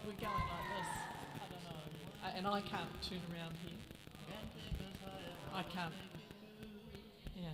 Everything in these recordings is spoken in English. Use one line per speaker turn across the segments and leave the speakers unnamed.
We're going like this. I don't know. And I can't turn around here. I can't. Yeah.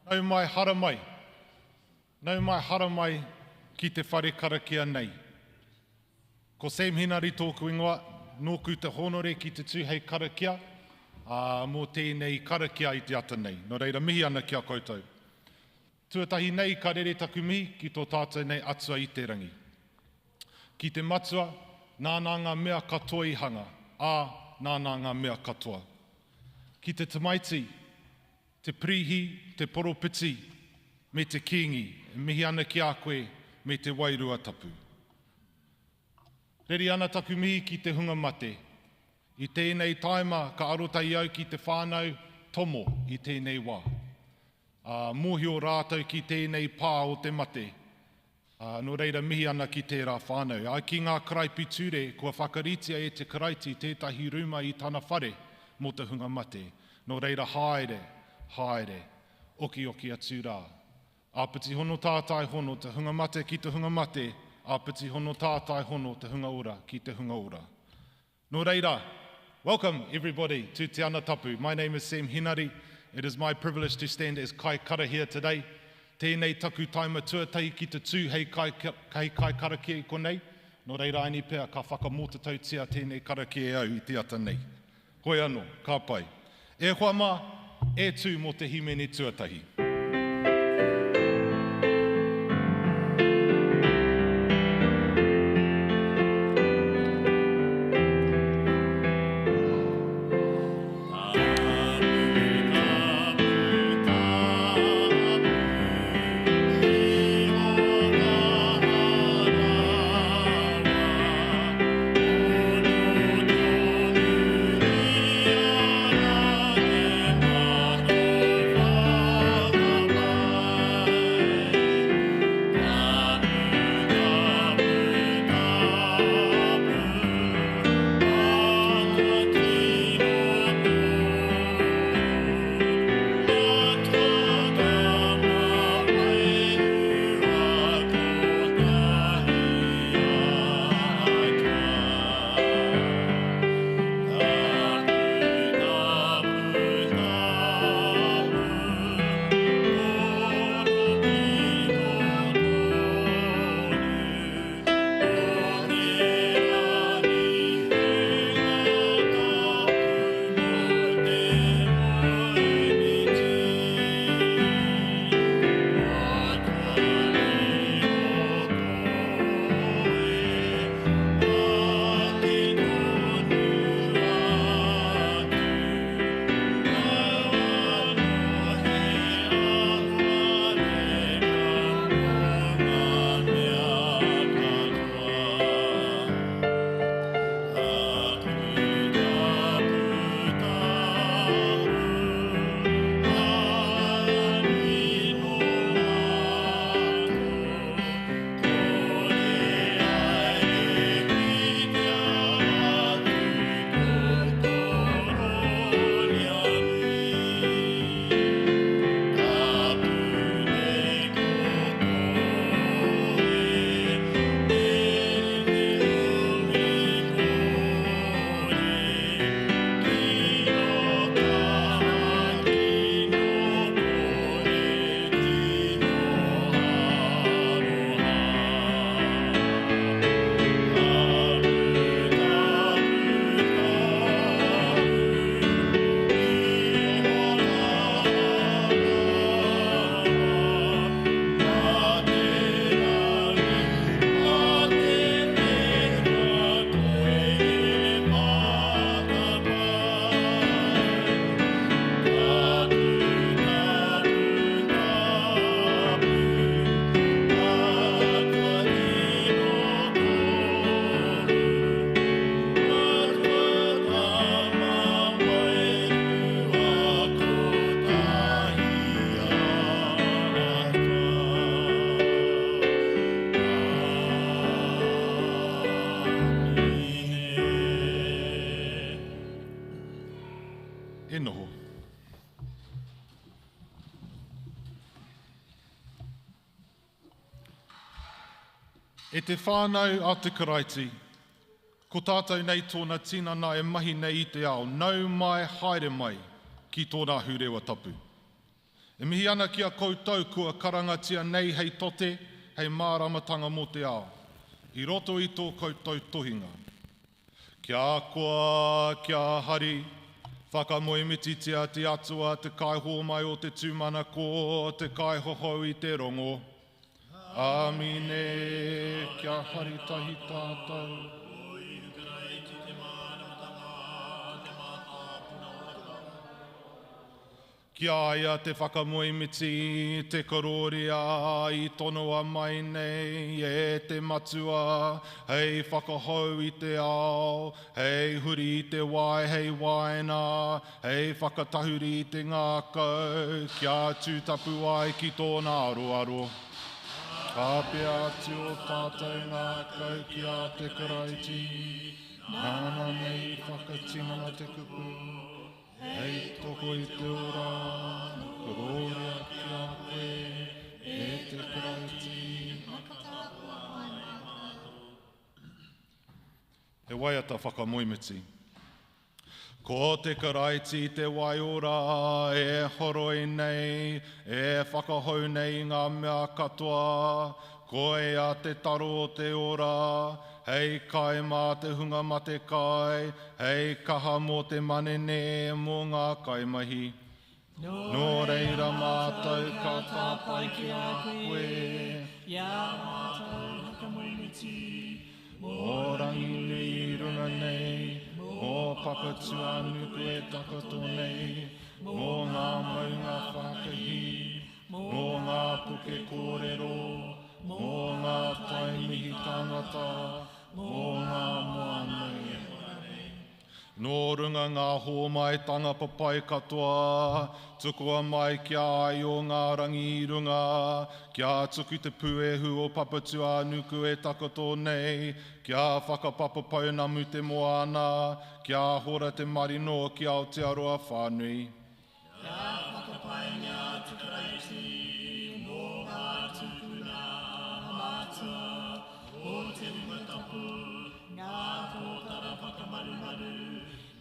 Nau mai hara mai. Nau mai hara mai ki te whare karakia nei. Ko Te Mīhana tōku ingoa, nōku te honore ki te tūhei karakia, mō tēnei karakia i te ata nei. Nō reira, mihi ana ki a koutou. Tuatahi nei ka rere taku mihi ki tō tātou nei atua i te rangi. Ki te matua, nāna ngā mea katoa i hanga, nāna ngā mea katoa. Ki te tamaiti, te prihi, te poropiti, me te kingi, mihi ana ki a koe, me te wairua tapu. Reri ana taku mihi ki te hunga mate. I tēnei taima ka arotai au ki te whānau tomo i tēnei wā. Mōhio rātou ki tēnei pā o te mate. No reira mihi ana ki tērā whānau. Ai ki ngā karaipi ture, kua whakaritia e te karaiti tētahi ruma i tāna whare mō te hunga mate. No reira haere, haere, oki oki atu rā. Āpiti hono tātai hono te hunga mate ki te hunga mate, āpiti hono tātai hono te hunga ora ki te hunga ora. No reira, welcome everybody to Te Ana Tapu. My name is Te Mīhana. It is my privilege to stand as kai kara here today. Tēnei taku taima tuatahi ki te tū hei kai karakia i konei. No reira aini pēr ka whakamōtatautia tēnei karakia au i te ata nei. Hoi anō, ka pai. E hoa mā, e tū mō te himene tuatahi. He noho. E te whānau a te karaiti, ko tātou nei tōna tinana e mahi nei i te ao, nau mai, haere mai, ki tōna hurewa tapu. E mihi ana ki a koutou kua karangatia nei hei tote, hei māramatanga mō te ao, i roto i tō koutou tohinga. Kia koa, kia hari, whakamoemiti te atua, te kaiho mai o te tūmana ko, te kaihoho i te rongo. Amine, kia hari tahi tātou. Kia aia te whakamoemiti, te kororia i tonoa mai nei, e te matua, hei whakahau i te ao, hei huri i te wai, hei waina, hei whakatahuri i te ngākau, kia tūtapu ai ki tōna aroaro. Ka pia atu o tātou ngākau ki a te karaiti, nāna nei whakatinana te kupu. Hei toko i te ora, kororia ki a koe, e te karaiti. He waiata whakamoemiti. Ko te karaiti te waiora, e horoi nei, e whakahau nei ngā mea katoa, koe a te taro o te ora, hei kai mā te hunga mā te kai, hei kaha mō te manene mō ngā kaimahi. Nō reira mātou ka tāpai ki a koe, ia mātou whakamoemiti, mō rangi nui runga nei, mō papatua nuku e takato nei, mō ngā maunga whakahi, mō ngā puke kōrero, mō ngā taimihi tangata, mō ngā moanau. Nō runga ngā hōmaitanga papai katoa, tukua mai kia ai o ngā rangi i runga, kia tuku te puehu o papatua nuku e takato nei, kia whakapapa paunamu te moana, kia hora te marino ki Aotearoa whānui. Kia whakapainga te karaiti, mō ngā tupuna mātua, o te umatapu, ngā tōkara whakamarumaru,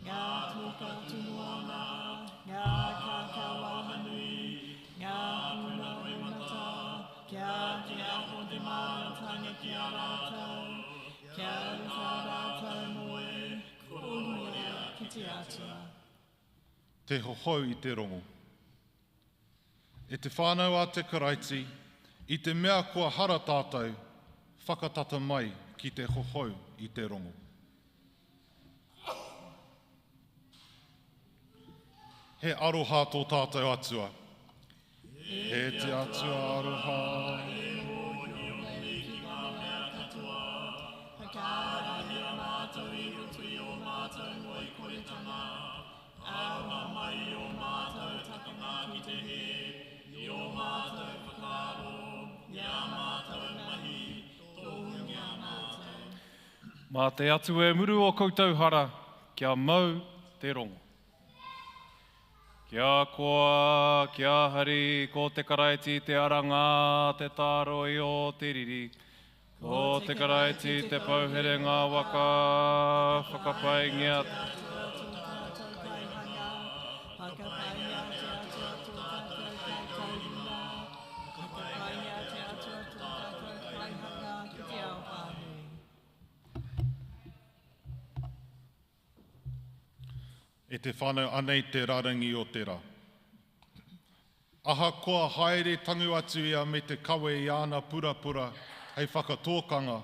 ngā tōka tunuana, ngā kākawahanui, ngā huna remata, kia aho te mātanga ki a rātou, kia ruha rātou moe, kōhua ki te atua. Te hohau i te rongo. E te whānau a te karaiti, i te mea kua hara tātou, whakatata mai ki te hohau i te rongo. He aroha tō tātou atua. He te atua aroha. E mōhio nei ki ngā mea katoa. Hakaara hi a mātou i rutu i o mātou ngoi koretanga. Aroha mai i o mātou takanga ki te he. I o mātou whakaaro. Ia mātou mahi. Tōhungia mātou. Mā te atu e muru o koutou hara. Kia mau te rongo. Kia koa, kia hari, ko te karaiti te aranga, te tāro i o te riri. Ko te karaiti te pauhere ngā waka, whakapaingia. E te whānau anei te rarangi o te rā. Aha koa haere tangu atu ia me te kawe i ana purapura hei whakatōkanga,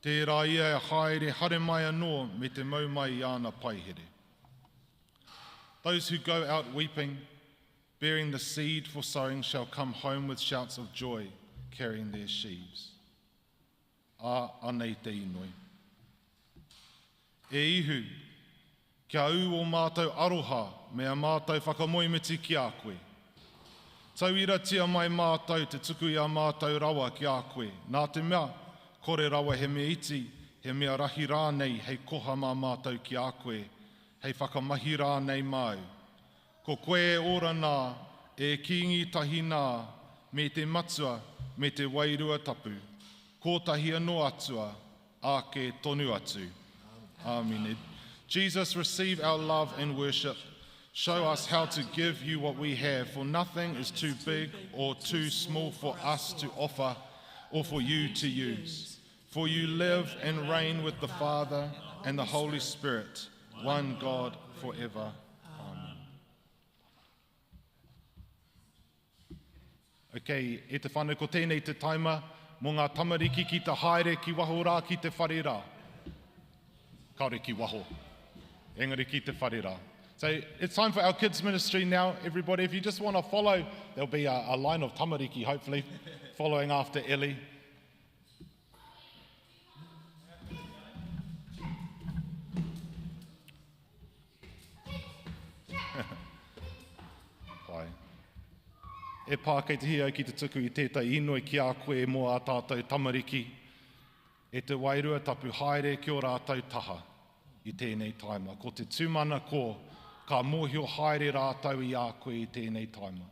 te rā ia e haere hare mai anō me te maumai i ana paihere. Those who go out weeping, bearing the seed for sowing, shall come home with shouts of joy, carrying their sheaves. Anei te inoi. E ihu, kia u o mātou aroha, mea mātou whakamoemiti ki a koe. Tauira tia mai mātou te tuku i a mātou rawa ki a koe. Nā te mea, kore rawa he mea iti, he mea rahi rānei hei koha mā mātou ki a koe, hei whakamahi rānei mau, Ko koe ora nā, e kingi tahi nā, me te matua, me te wairua tapu. Ko tahi anō atua, ake tonu atu. Amen. Jesus, receive our love and worship. Show us how to give you what we have, for nothing is too big or too small for us to offer or for you to use. For you live and reign with the Father and the Holy Spirit, one God forever. Amen. Okay, e te whānau ko tēnei te taima, mō ngā tamariki ki te haere ki waho rā ki te whare rā. Kaore ki waho, engari ki te whare rā. So it's time for our kids ministry now. Everybody, if you just want to follow, there'll be a line of tamariki, hopefully, following after Ellie. Pai. E pā kei te hia ki te tuku i tētai inoi ki a koe mō a tātou tamariki. E te wairua tapu haere ki o rātou taha i tēnei taima. Ko te tūmana ko, ka mōhio haere rātou i a koe i tēnei taima.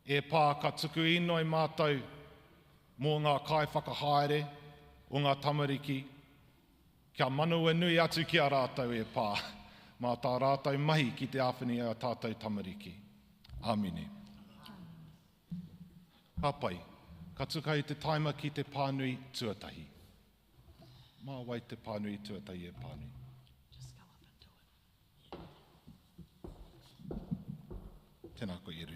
E pā ka tuku inoi mātou mō ngā kai whakahaere o ngā tamariki. Kia manua nui atu ki a rātou e pā. Mā tā rātou mahi ki te āwhini a tātou tamariki. Āmine. Ka pai, ka tuka i te taima ki te pānui tuatahi. Mā wai te pānui tuatahi e pānui. Tēnā koe Eru.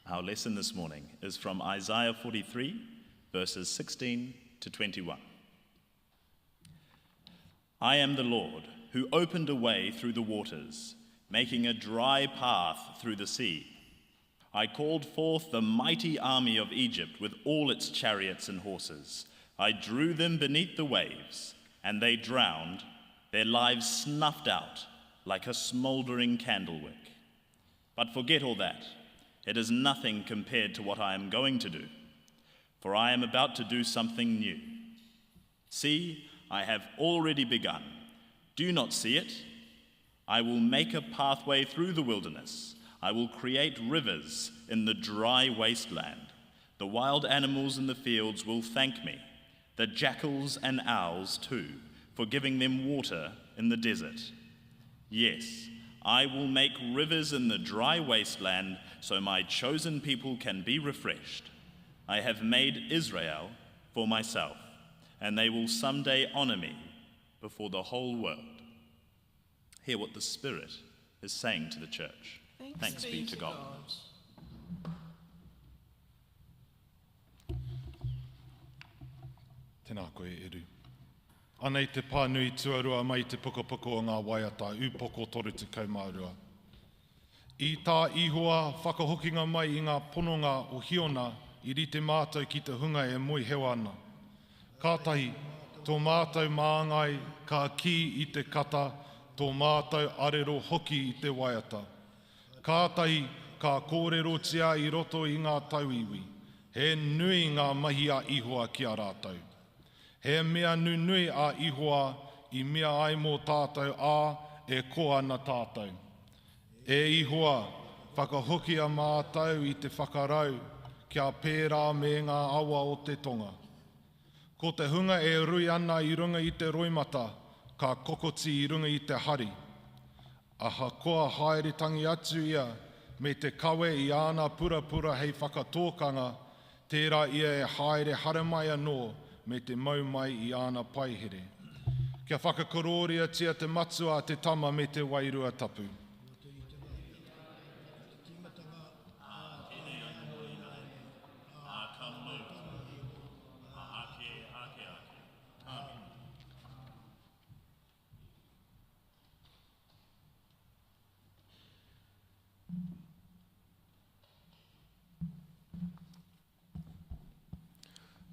Our lesson this morning is from Isaiah 43, verses 16 to 21. I am the Lord who opened a way through the waters, making a dry path through the sea. I called forth the mighty army of Egypt with all its chariots and horses. I drew them beneath the waves, and they drowned, their lives snuffed out like a smouldering candlewick. But forget all that. It is nothing compared to what I am going to do, for I am about to do something new. See, I have already begun. Do you not see it? I will make a pathway through the wilderness. I will create rivers in the dry wasteland. The wild animals in the fields will thank me, the jackals and owls too, for giving them water in the desert. Yes, I will make rivers in the dry wasteland so my chosen people can be refreshed. I have made Israel for myself, and they will someday honor me before the whole world. Hear what the Spirit is saying to the church. Thanks be to God.
Tēnā koe Eru. Anei te pānui tuarua mai te pukopoko o ngā waiata, upoko toru te kaumārua. I tā ihoa whakahokinga mai i ngā pononga o hiona i rite mātou ki te hunga e moi hewa ana. Kātahi, tō mātou māngai ka ki i te kata, tō mātou arero hoki i te waiata. Kātahi, ka kōrero tia i roto i ngā tauiwi. He nui ngā mahi a ihoa ki a rātou. He mea nunui a ihoa i mea ai mō tātou a e koa na tātou. E ihoa, whakahoki a mātou i te whakarau kia pērā me ngā awa o te tonga. Ko te hunga e rui ana i runga i te roimata, ka kokoti i runga i te hari. Aha koa haeretangi atu ia me te kawe i ana pura hei whakatōkanga, tērā ia e haere haramai anō me te mau mai i ana paihere. Kia whakakororia tia te matua te tama me te wairua tapu.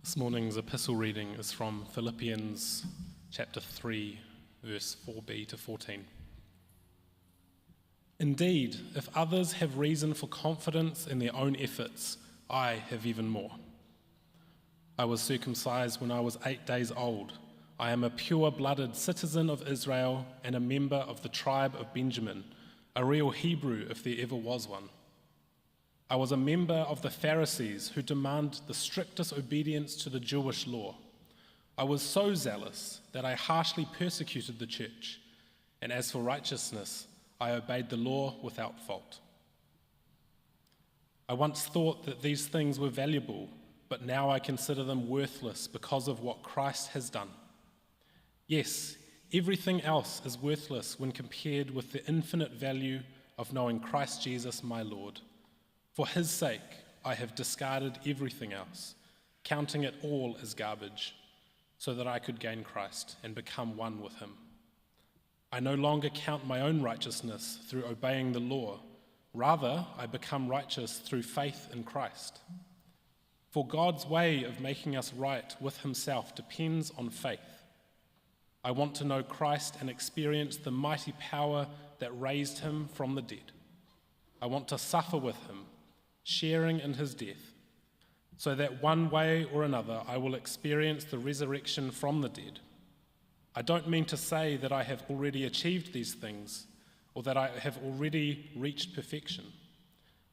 This morning's epistle reading is from Philippians chapter 3, verse 4b to 14. Indeed, if others have reason for confidence in their own efforts, I have even more. I was circumcised when I was 8 days old. I am a pure-blooded citizen of Israel and a member of the tribe of Benjamin, a real Hebrew if there ever was one. I was a member of the Pharisees who demand the strictest obedience to the Jewish law. I was so zealous that I harshly persecuted the church, and as for righteousness, I obeyed the law without fault. I once thought that these things were valuable, but now I consider them worthless because of what Christ has done. Yes, everything else is worthless when compared with the infinite value of knowing Christ Jesus my Lord. For his sake, I have discarded everything else, counting it all as garbage, so that I could gain Christ and become one with him. I no longer count my own righteousness through obeying the law. Rather, I become righteous through faith in Christ. For God's way of making us right with himself depends on faith. I want to know Christ and experience the mighty power that raised him from the dead. I want to suffer with him, sharing in his death, so that one way or another I will experience the resurrection from the dead. I don't mean to say that I have already achieved these things or that I have already reached perfection,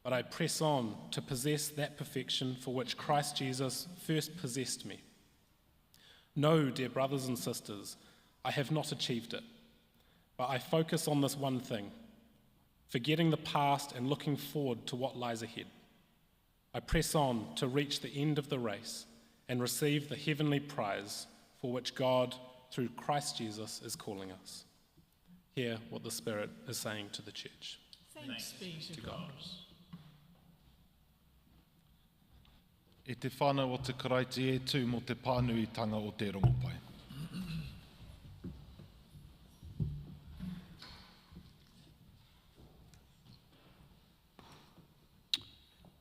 but I press on to possess that perfection for which Christ Jesus first possessed me. No, dear brothers and sisters, I have not achieved it, but I focus on this one thing, forgetting the past and looking forward to what lies ahead. I press on to reach the end of the race and receive the heavenly prize for which God, through Christ Jesus, is calling us. Hear what the Spirit is saying to the church.
Thanks be to God.
E te whānau o te karaiti e tū mo te pānuitanga o te rongopai.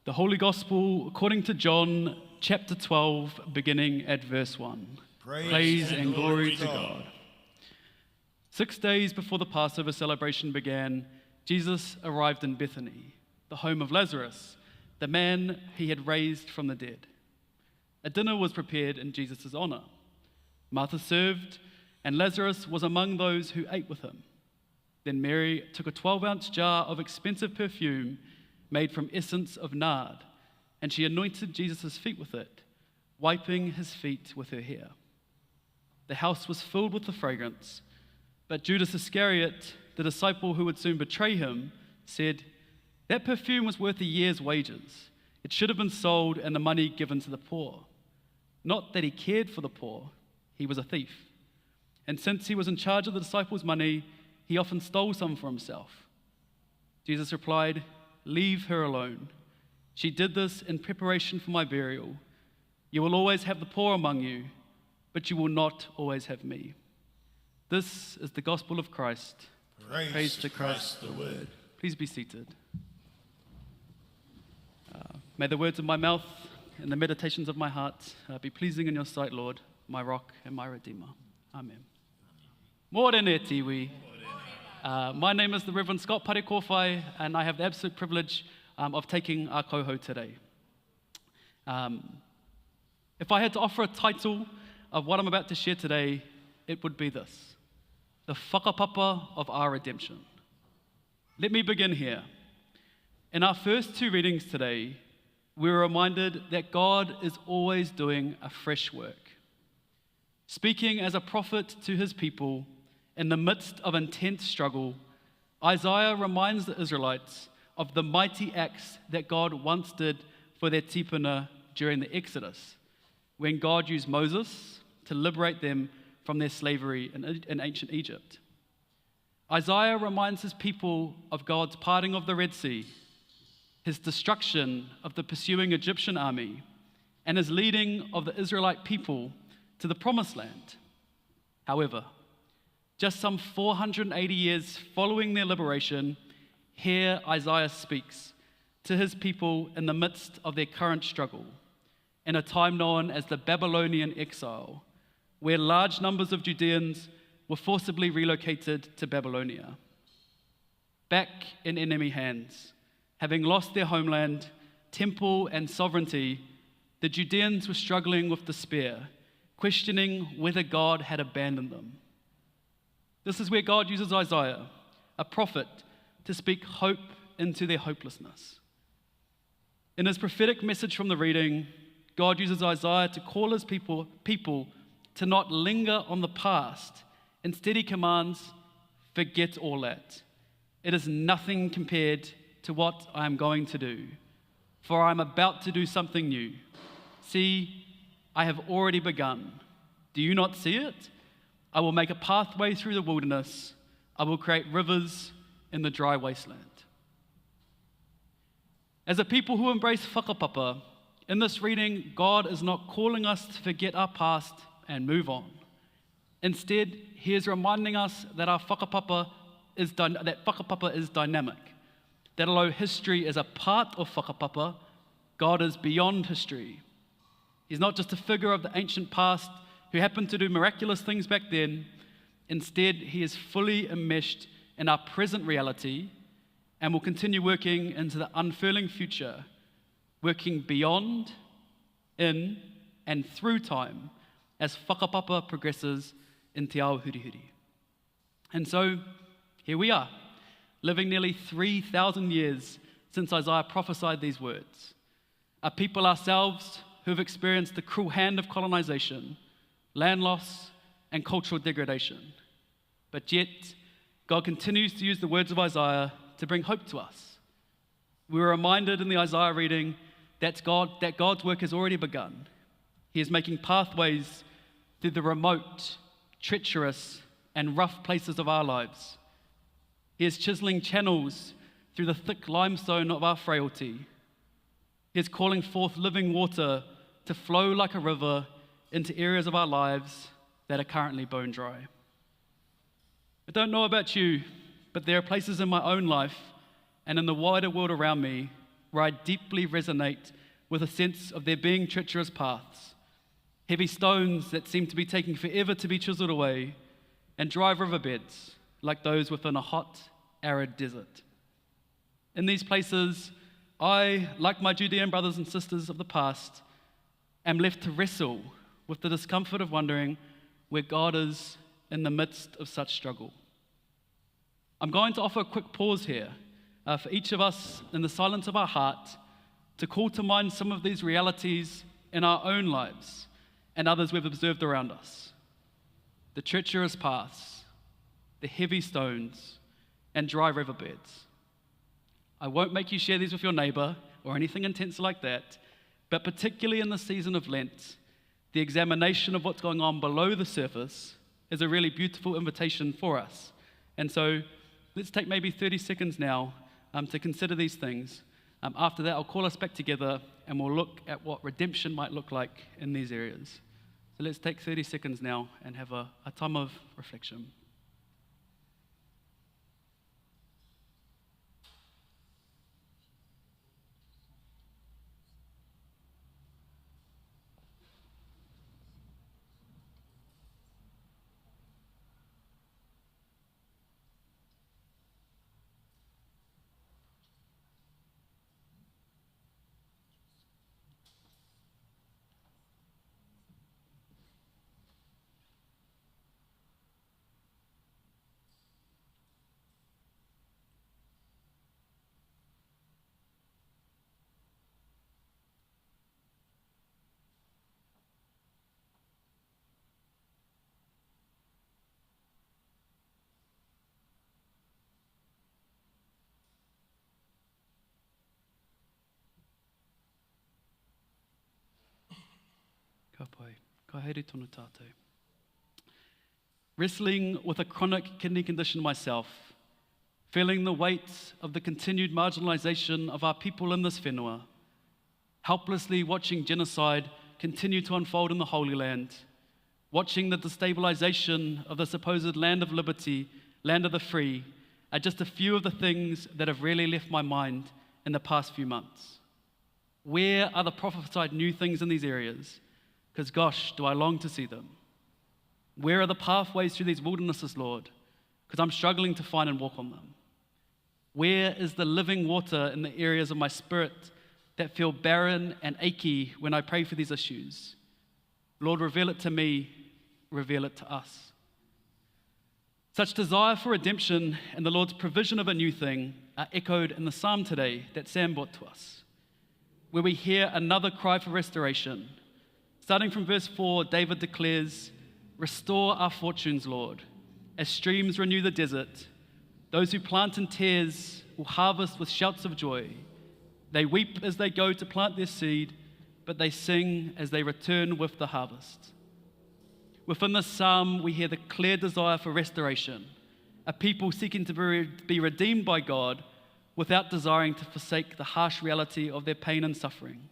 The Holy Gospel according to John, chapter 12, beginning at verse 1. Praise and glory to God. 6 days before the Passover celebration began, Jesus arrived in Bethany, the home of Lazarus, the man he had raised from the dead. A dinner was prepared in Jesus' honor. Martha served, and Lazarus was among those who ate with him. Then Mary took a 12-ounce jar of expensive perfume made from essence of nard, and she anointed Jesus' feet with it, wiping his feet with her hair. The house was filled with the fragrance, but Judas Iscariot, the disciple who would soon betray him, said, "That perfume was worth a year's wages. It should have been sold and the money given to the poor." Not that he cared for the poor, he was a thief. And since he was in charge of the disciples' money, he often stole some for himself. Jesus replied, "Leave her alone. She did this in preparation for my burial. You will always have the poor among you, but you will not always have me." This is the gospel of Christ. Praise to Christ, the word. Please be seated. May the words of my mouth and the meditations of my heart be pleasing in your sight, Lord, my rock and my redeemer. Amen. Mōrene tiwi. My name is the Rev'd Scott Parekowhai, and I have the absolute privilege of taking our koho today. If I had to offer a title of what I'm about to share today, it would be this: the whakapapa of our redemption. Let me begin here. In our first two readings today, we were reminded that God is always doing a fresh work. Speaking as a prophet to his people, in the midst of intense struggle, Isaiah reminds the Israelites of the mighty acts that God once did for their tipuna during the Exodus, when God used Moses to liberate them from their slavery in ancient Egypt. Isaiah reminds his people of God's parting of the Red Sea, his destruction of the pursuing Egyptian army, and his leading of the Israelite people to the Promised Land. However, just some 480 years following their liberation, here Isaiah speaks to his people in the midst of their current struggle, in a time known as the Babylonian exile, where large numbers of Judeans were forcibly relocated to Babylonia. Back in enemy hands, having lost their homeland, temple, and sovereignty, the Judeans were struggling with despair, questioning whether God had abandoned them. This is where God uses Isaiah, a prophet, to speak hope into their hopelessness. In his prophetic message from the reading, God uses Isaiah to call his people to not linger on the past. Instead, he commands, forget all that. It is nothing compared to what I am going to do, for I am about to do something new. See, I have already begun. Do you not see it? I will make a pathway through the wilderness. I will create rivers in the dry wasteland. As a people who embrace whakapapa, in this reading, God is not calling us to forget our past and move on. Instead, he is reminding us that whakapapa is dynamic, that although history is a part of whakapapa, God is beyond history. He's not just a figure of the ancient past who happened to do miraculous things back then. Instead, he is fully enmeshed in our present reality and will continue working into the unfurling future, working beyond, in, and through time as whakapapa progresses in te ao hurihuri. And so, here we are, living nearly 3,000 years since Isaiah prophesied these words. A people ourselves who have experienced the cruel hand of colonization, land loss, and cultural degradation. But yet, God continues to use the words of Isaiah to bring hope to us. We were reminded in the Isaiah reading that God's work has already begun. He is making pathways through the remote, treacherous, and rough places of our lives. He is chiseling channels through the thick limestone of our frailty. He is calling forth living water to flow like a river into areas of our lives that are currently bone dry. I don't know about you, but there are places in my own life and in the wider world around me where I deeply resonate with a sense of there being treacherous paths, heavy stones that seem to be taking forever to be chiseled away, and dry riverbeds like those within a hot, arid desert. In these places, I, like my Judean brothers and sisters of the past, am left to wrestle with the discomfort of wondering where God is in the midst of such struggle. I'm going to offer a quick pause here for each of us in the silence of our heart to call to mind some of these realities in our own lives and others we've observed around us. The treacherous paths, the heavy stones, and dry riverbeds. I won't make you share these with your neighbor or anything intense like that, but particularly in the season of Lent, the examination of what's going on below the surface is a really beautiful invitation for us. And so let's take maybe 30 seconds now to consider these things. After that, I'll call us back together and we'll look at what redemption might look like in these areas. So let's take 30 seconds now and have a time of reflection. Ka pai, ka haere tonu tātou. Wrestling with a chronic kidney condition myself, feeling the weight of the continued marginalisation of our people in this whenua, helplessly watching genocide continue to unfold in the Holy Land, watching the destabilisation of the supposed land of liberty, land of the free, are just a few of the things that have really left my mind in the past few months. Where are the prophesied new things in these areas? Because gosh, do I long to see them. Where are the pathways through these wildernesses, Lord? Because I'm struggling to find and walk on them. Where is the living water in the areas of my spirit that feel barren and achy when I pray for these issues. Lord, reveal it to me, reveal it to us. Such desire for redemption and the Lord's provision of a new thing are echoed in the psalm today that Sam brought to us, where we hear another cry for restoration. Starting from verse 4, David declares, "Restore our fortunes, Lord, as streams renew the desert. Those who plant in tears will harvest with shouts of joy. They weep as they go to plant their seed, but they sing as they return with the harvest." Within this psalm, we hear the clear desire for restoration, a people seeking to be redeemed by God without desiring to forsake the harsh reality of their pain and suffering,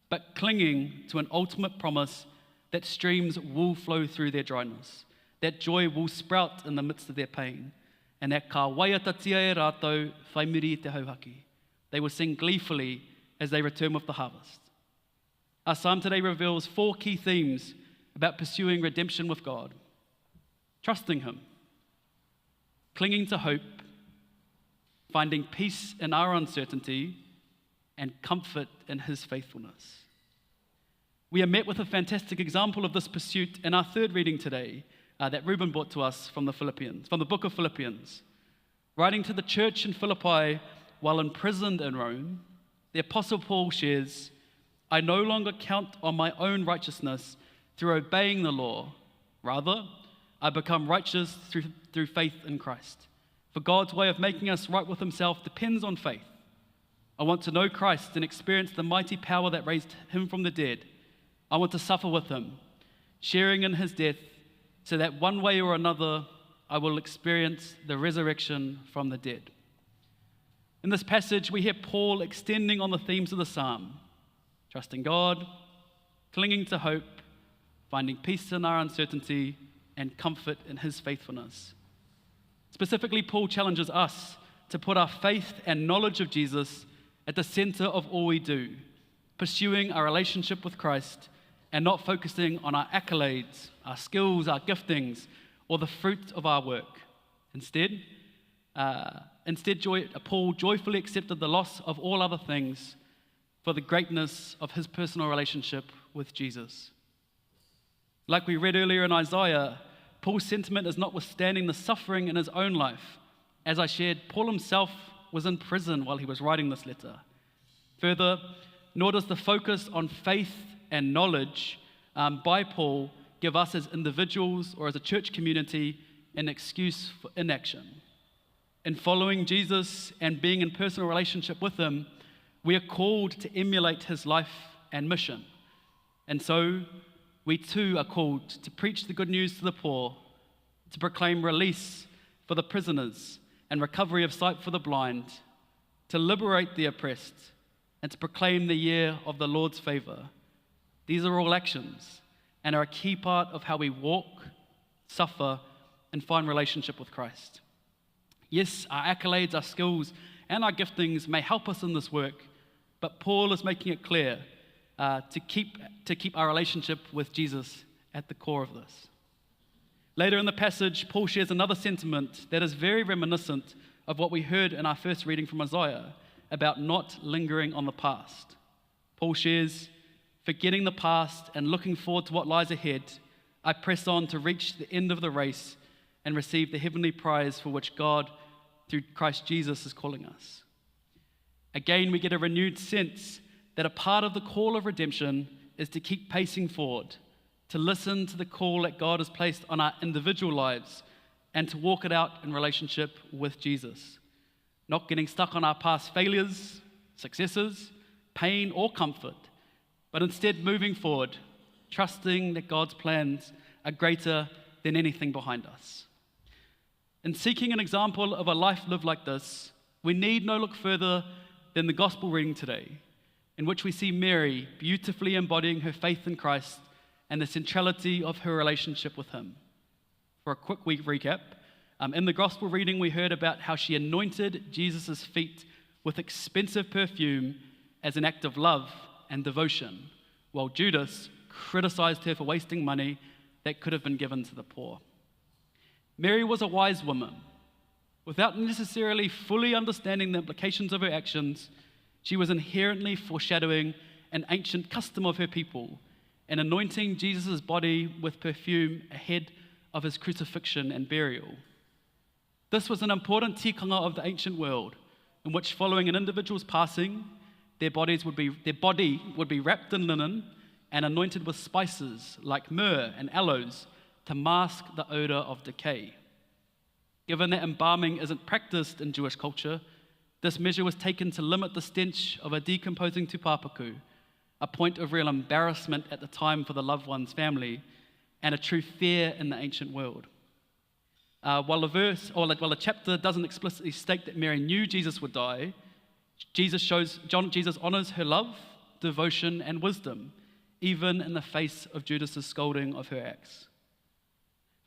but clinging to an ultimate promise that streams will flow through their dryness, that joy will sprout in the midst of their pain, and that ka waiatatia e rātou whai muri te hauhaki. They will sing gleefully as they return with the harvest. Our psalm today reveals 4 key themes about pursuing redemption with God: trusting Him, clinging to hope, finding peace in our uncertainty, and comfort in His faithfulness. We are met with a fantastic example of this pursuit in our third reading today that Reuben brought to us from the book of Philippians. Writing to the church in Philippi while imprisoned in Rome, the Apostle Paul shares, "I no longer count on my own righteousness through obeying the law. Rather, I become righteous through faith in Christ. For God's way of making us right with Himself depends on faith. I want to know Christ and experience the mighty power that raised Him from the dead. I want to suffer with Him, sharing in His death, so that one way or another I will experience the resurrection from the dead." In this passage, we hear Paul extending on the themes of the psalm: trusting God, clinging to hope, finding peace in our uncertainty, and comfort in His faithfulness. Specifically, Paul challenges us to put our faith and knowledge of Jesus at the center of all we do, pursuing our relationship with Christ and not focusing on our accolades, our skills, our giftings, or the fruit of our work. Instead, Paul joyfully accepted the loss of all other things for the greatness of his personal relationship with Jesus. Like we read earlier in Isaiah, Paul's sentiment is notwithstanding the suffering in his own life. As I shared, Paul himself was in prison while he was writing this letter. Further, nor does the focus on faith and knowledge by Paul give us as individuals or as a church community an excuse for inaction. In following Jesus and being in personal relationship with Him, we are called to emulate His life and mission. And so, we too are called to preach the good news to the poor, to proclaim release for the prisoners and recovery of sight for the blind, to liberate the oppressed, and to proclaim the year of the Lord's favor. These are all actions and are a key part of how we walk, suffer, and find relationship with Christ. Yes, our accolades, our skills, and our giftings may help us in this work, but Paul is making it clear to keep our relationship with Jesus at the core of this. Later in the passage, Paul shares another sentiment that is very reminiscent of what we heard in our first reading from Isaiah about not lingering on the past. Paul shares, "Forgetting the past and looking forward to what lies ahead, I press on to reach the end of the race and receive the heavenly prize for which God, through Christ Jesus, is calling us." Again, we get a renewed sense that a part of the call of redemption is to keep pacing forward, to listen to the call that God has placed on our individual lives, and to walk it out in relationship with Jesus. Not getting stuck on our past failures, successes, pain, or comfort, but instead moving forward, trusting that God's plans are greater than anything behind us. In seeking an example of a life lived like this, we need no look further than the gospel reading today, in which we see Mary beautifully embodying her faith in Christ and the centrality of her relationship with Him. For a quick week recap, in the gospel reading we heard about how she anointed Jesus' feet with expensive perfume as an act of love and devotion, while Judas criticized her for wasting money that could have been given to the poor. Mary was a wise woman. Without necessarily fully understanding the implications of her actions, She was inherently foreshadowing an ancient custom of her people and anointing Jesus' body with perfume ahead of his crucifixion and burial. This was an important tikanga of the ancient world, in which following an individual's passing, their body would be wrapped in linen and anointed with spices like myrrh and aloes to mask the odor of decay. Given that embalming isn't practiced in Jewish culture, this measure was taken to limit the stench of a decomposing tūpapaku, a point of real embarrassment at the time for the loved one's family, and a true fear in the ancient world. While the chapter doesn't explicitly state that Mary knew Jesus would die, Jesus honors her love, devotion, and wisdom, even in the face of Judas' scolding of her acts.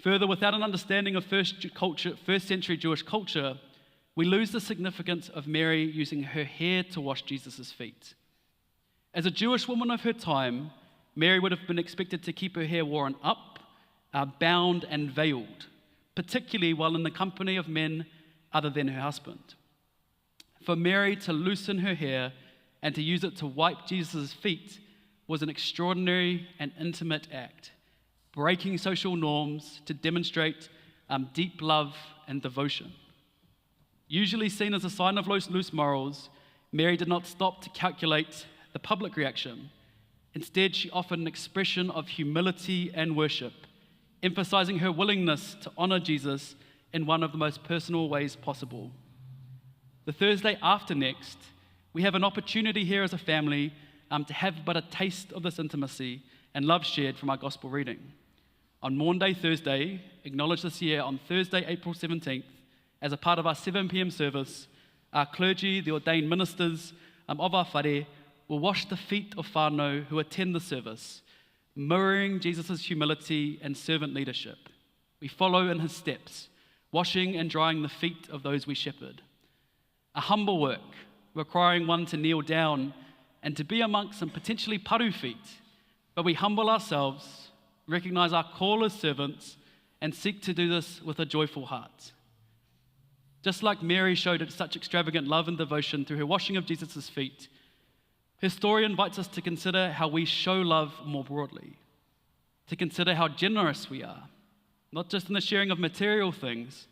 Further, without an understanding of first century Jewish culture, we lose the significance of Mary using her hair to wash Jesus' feet. As a Jewish woman of her time, Mary would have been expected to keep her hair worn up, bound, and veiled, particularly while in the company of men other than her husband. For Mary to loosen her hair and to use it to wipe Jesus' feet was an extraordinary and intimate act, breaking social norms to demonstrate deep love and devotion. Usually seen as a sign of loose morals, Mary did not stop to calculate the public reaction. Instead, she offered an expression of humility and worship, emphasizing her willingness to honor Jesus in one of the most personal ways possible. The Thursday after next, we have an opportunity here as a family to have but a taste of this intimacy and love shared from our gospel reading. On Maunday Thursday, acknowledged this year on Thursday, April 17th, as a part of our 7 p.m. service, our clergy, the ordained ministers of our whare, will wash the feet of whānau who attend the service, mirroring Jesus' humility and servant leadership. We follow in his steps, washing and drying the feet of those we shepherd. A humble work, requiring one to kneel down and to be amongst some potentially paru feet, but we humble ourselves, recognize our call as servants, and seek to do this with a joyful heart. Just like Mary showed such extravagant love and devotion through her washing of Jesus' feet, her story invites us to consider how we show love more broadly, to consider how generous we are, not just in the sharing of material things,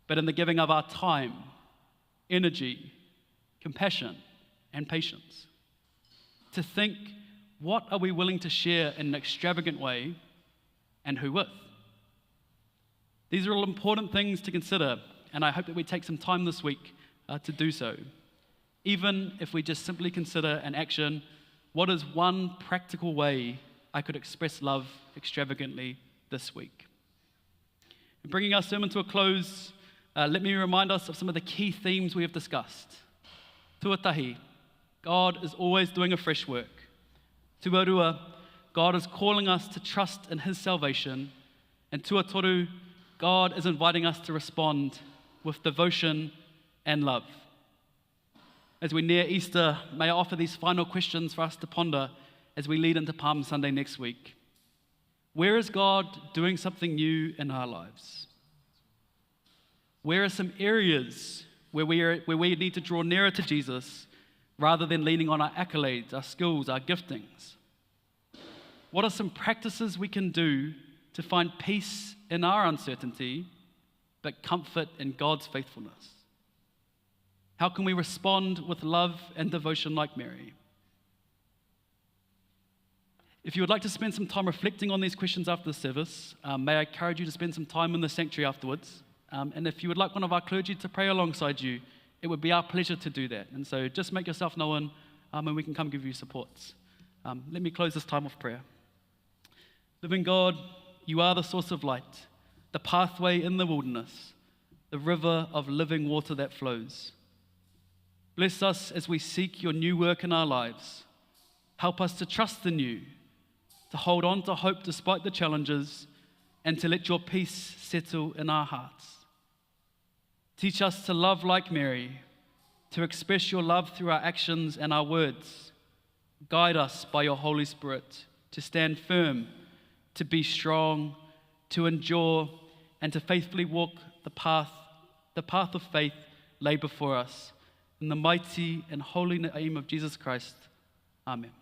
but in the giving of our time, energy, compassion, and patience. To think, what are we willing to share in an extravagant way, and who with? These are all important things to consider, and I hope that we take some time this week to do so. Even if we just simply consider an action, what is one practical way I could express love extravagantly this week? In bringing our sermon to a close, let me remind us of some of the key themes we have discussed. Tuatahi, God is always doing a fresh work. Tuarua, God is calling us to trust in his salvation. And tuatoru, God is inviting us to respond with devotion and love. As we near Easter, may I offer these final questions for us to ponder as we lead into Palm Sunday next week. Where is God doing something new in our lives? Where are some areas where we need to draw nearer to Jesus rather than leaning on our accolades, our skills, our giftings? What are some practices we can do to find peace in our uncertainty, but comfort in God's faithfulness? How can we respond with love and devotion like Mary? If you would like to spend some time reflecting on these questions after the service, may I encourage you to spend some time in the sanctuary afterwards. And if you would like one of our clergy to pray alongside you, it would be our pleasure to do that. And so just make yourself known, and we can come give you supports. Let me close this time with prayer. Living God, you are the source of light, the pathway in the wilderness, the river of living water that flows. Bless us as we seek your new work in our lives. Help us to trust in you, to hold on to hope despite the challenges, and to let your peace settle in our hearts. Teach us to love like Mary, to express your love through our actions and our words. Guide us by your Holy Spirit to stand firm, to be strong, to endure, and to faithfully walk the path of faith laid before us. In the mighty and holy name of Jesus Christ. Amen.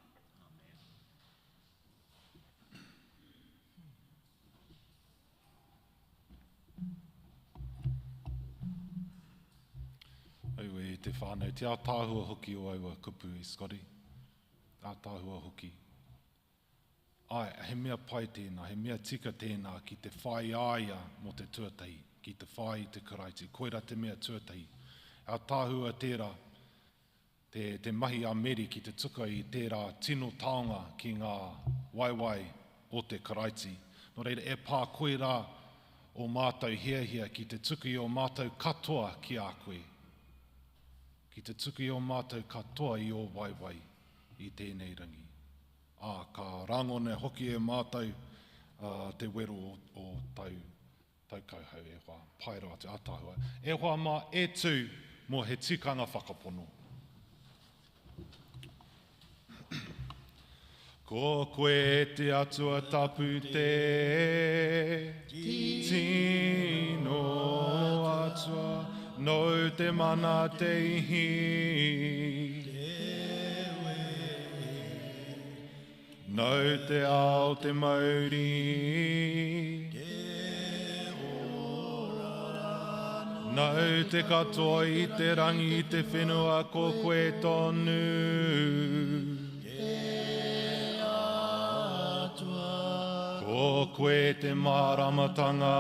Aue te whānau, te ātāhua hoki o aua kupu I Scotty. Ātāhua hoki. Ai, he mea pai tēnā, he mea tika tēnā ki te whai aia mo te tuatahi, ki te whai te karaiti. Koira te mea tuatahi. Ātāhua tērā, te mahi a meri ki te tuka I tērā tino taonga ki ngā waiwai o te karaiti. Nō reira, e pā koe rā o mātou hia ki te tuki o mātou katoa ki a koe. Ki te tuki o mātou katoa I o waiwai I tēnei rangi. Ka rangone hoki e mātou te wero o tau kauhau e wha, paira te atahua. E wha mā e tū mo he tikanga whakapono. Ko koe te atua tapu te tino atua, no te mana te ihi. No te ao te Māori, no te katoa I te rangi I te whenua ko koe tonu. Ko koe te māramatanga,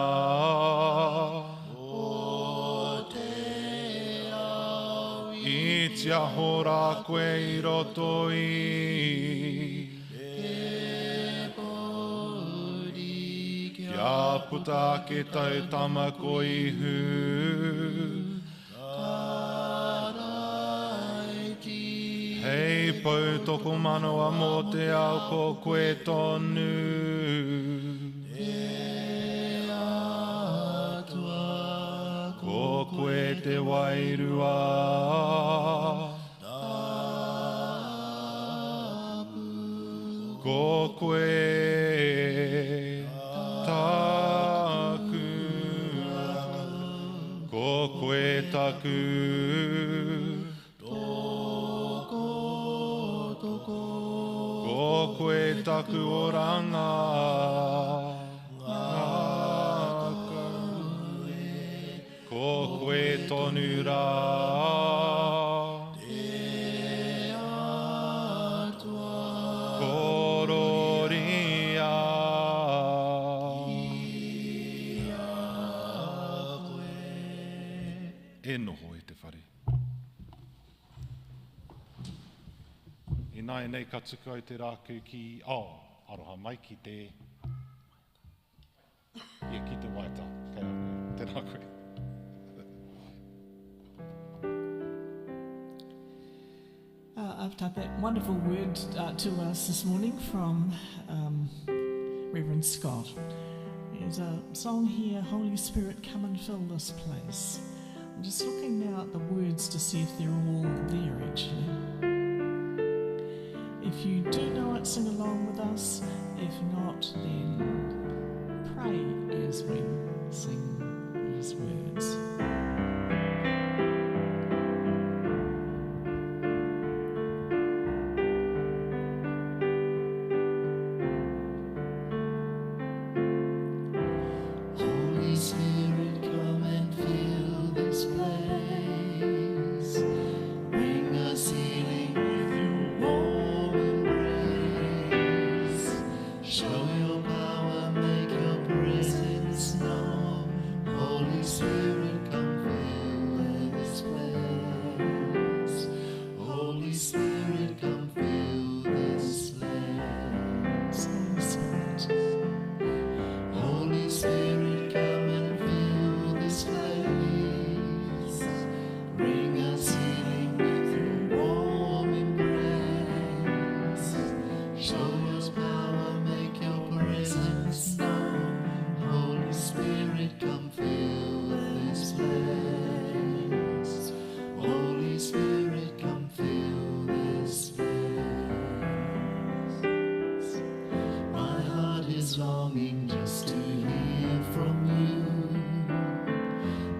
I te ahora koe I roto I. Kia puta ke tau tamako ihu. Hei pou toko manoa mo te ao ko koe tonu. Ko koe te wairua. Ko koe taku, ko koe taku, ko koe taku oranga, ko koe tonu rā. E noho e te whare. I nai nei ka tuku au te rāku ki, aroha mai ki te, ki te waita. Kei au, te rāku.
After that wonderful word to us this morning from Rev'd Scott, there's a song here, Holy Spirit, come and fill this place. I'm just looking now at the words to see if they're all there actually. If you do know it, sing along with us. If not, then pray as we sing these words.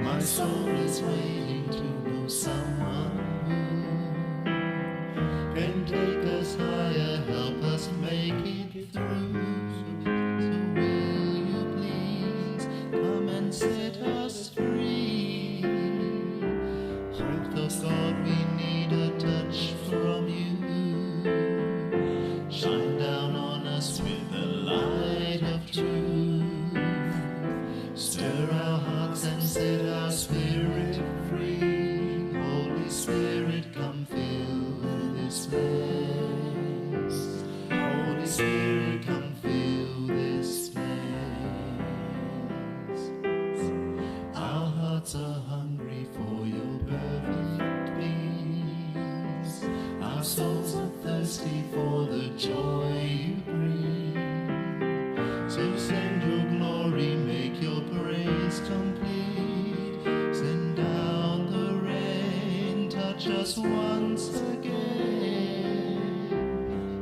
My soul is waiting to know someone who break through. So will you please come and set us free? Truth of God, we need a touch from you. Shine down on us with the light of truth. Stir our hearts and set our spirit free. Holy Spirit, come fill this place. Holy Spirit, come fill this place. Our hearts are hungry for your perfect peace. Our souls are thirsty for the joy you bring. So send your glory, make your praise complete. Send down the rain, touch us once again.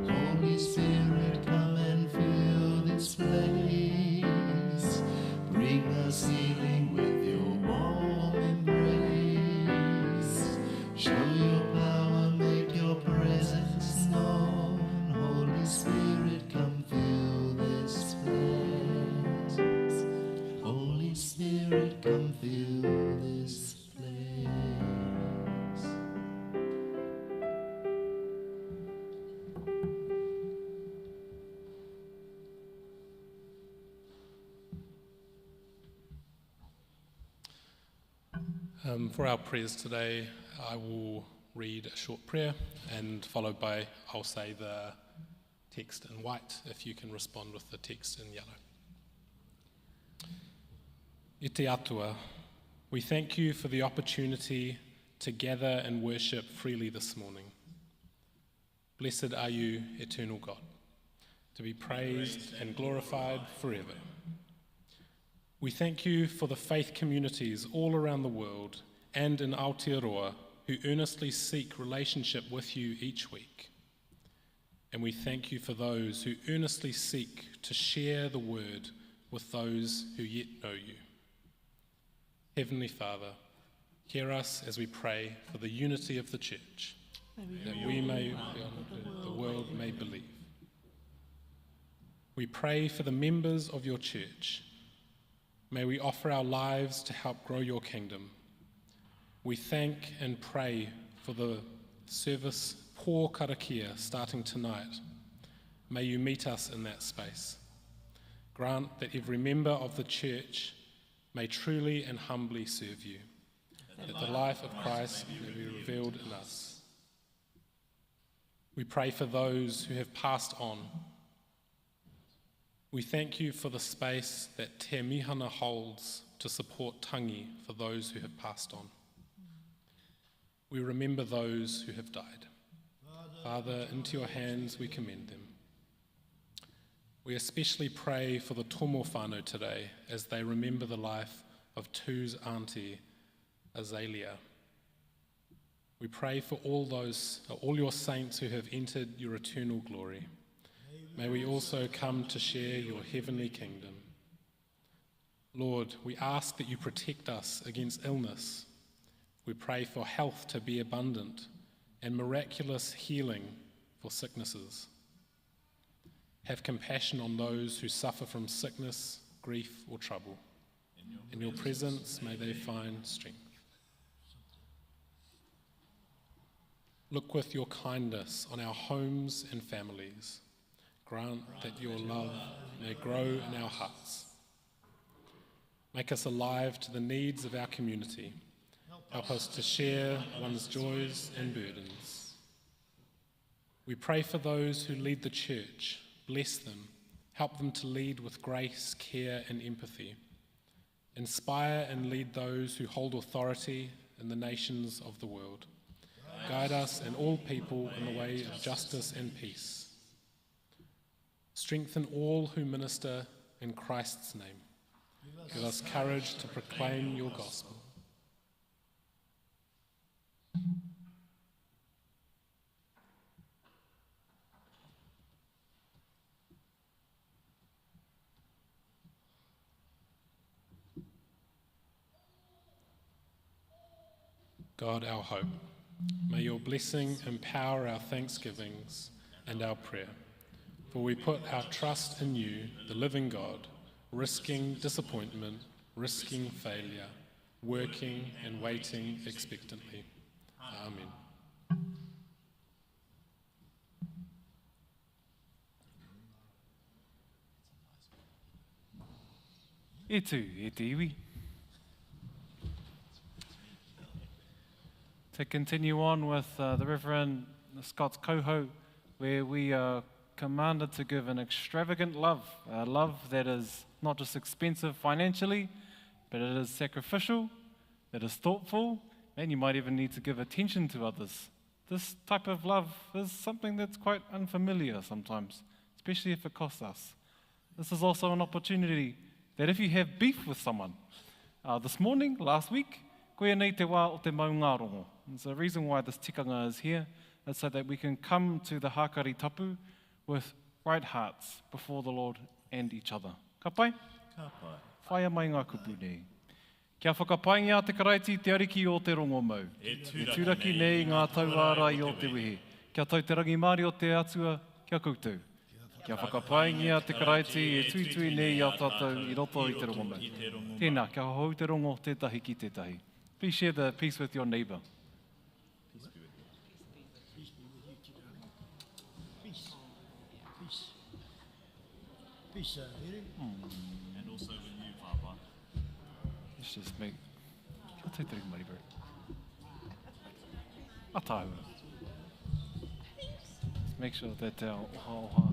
Holy Spirit, come and fill this place. Bring us healing with your warm embrace. Show your power, make your presence known. Holy Spirit, come fill this place. Holy Spirit, come fill this place.
For our prayers today, I will read a short prayer and followed by, I'll say the text in white, if you can respond with the text in yellow. I te atua, we thank you for the opportunity to gather and worship freely this morning. Blessed are you, eternal God, to be praised and glorified forever. We thank you for the faith communities all around the world and in Aotearoa who earnestly seek relationship with you each week. And we thank you for those who earnestly seek to share the word with those who yet know you. Heavenly Father, hear us as we pray for the unity of the church, that we may, the world may believe. We pray for the members of your church. May we offer our lives to help grow your kingdom. We thank and pray for the service Pō Karakia starting tonight. May you meet us in that space. Grant that every member of the church may truly and humbly serve you, that the life of Christ may be revealed in us. We pray for those who have passed on. We thank you for the space that Te Mīhana holds to support tangi for those who have passed on. We remember those who have died. Father, into your hands we commend them. We especially pray for the tomo whānau today as they remember the life of Tu's auntie, Azalea. We pray for all your saints who have entered your eternal glory. May we also come to share your heavenly kingdom. Lord, we ask that you protect us against illness. We pray for health to be abundant and miraculous healing for sicknesses. Have compassion on those who suffer from sickness, grief, or trouble. In your presence, may they find strength. Look with your kindness on our homes and families. Grant that your love may grow in our hearts. Make us alive to the needs of our community. Help us to share one's joys and burdens. We pray for those who lead the church. Bless them. Help them to lead with grace, care, and empathy. Inspire and lead those who hold authority in the nations of the world. Guide us and all people in the way of justice and peace. Strengthen all who minister in Christ's name. Give us courage to proclaim your gospel. God, our hope, may your blessing empower our thanksgivings and our prayer. For we put our trust in you, the living God, risking disappointment, risking failure, working and waiting expectantly. Amen.
E te iwi. To continue on with the Reverend Scott's coho, where we are commanded to give an extravagant love, a love that is not just expensive financially, but it is sacrificial, it is thoughtful, and you might even need to give attention to others. This type of love is something that's quite unfamiliar sometimes, especially if it costs us. This is also an opportunity that if you have beef with someone, this morning, last week, koe nei te wā o te maunga rongo. And so the reason why this tikanga is here is so that we can come to the Hakari Tapu with right hearts before the Lord and each other. Ka pai?
Ka pai.
Whaia mai ngā kupu nei. Kia whakapaingia te karaiti te ariki o te rongo mau.
E
tūraki nei ngā tauārai o te wehe. Kia tau te rangi Māori o te atua, kia koutou. Kia whakapaingia te karaiti e tuitui nei au tātou I roto I te rongo mau. Tēnā, kia hou te rongo tētahi ki tētahi. Please share the peace with your neighbour.
And also with you, Papa.
Let's just make... Kia tau te rangi Māori, bro. Ataua. Let's make sure that our oha.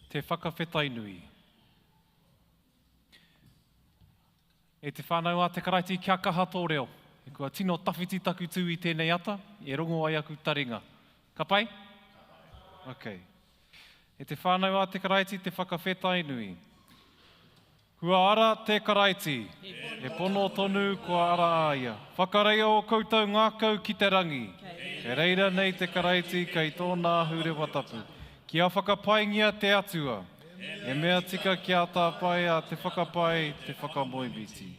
te whakawhetai nui. E te whānau a te karaiti kia kaha tō reo. E kua tino tawhiti taku tū i tēnei ata, e rongo ai aku taringa. Ka pai? Ok. E te whānau a te karaiti te whakawhetai nui. Kua ara te karaiti, e pono tonu kua ara aia. Whakareia o koutou ngākau ki te rangi. Kei reira nei te karaiti kei tōnā hure watapu. Kia whakapaingia te atua. E mea tika kia tāpai a te whakapai, te whakamoibiti.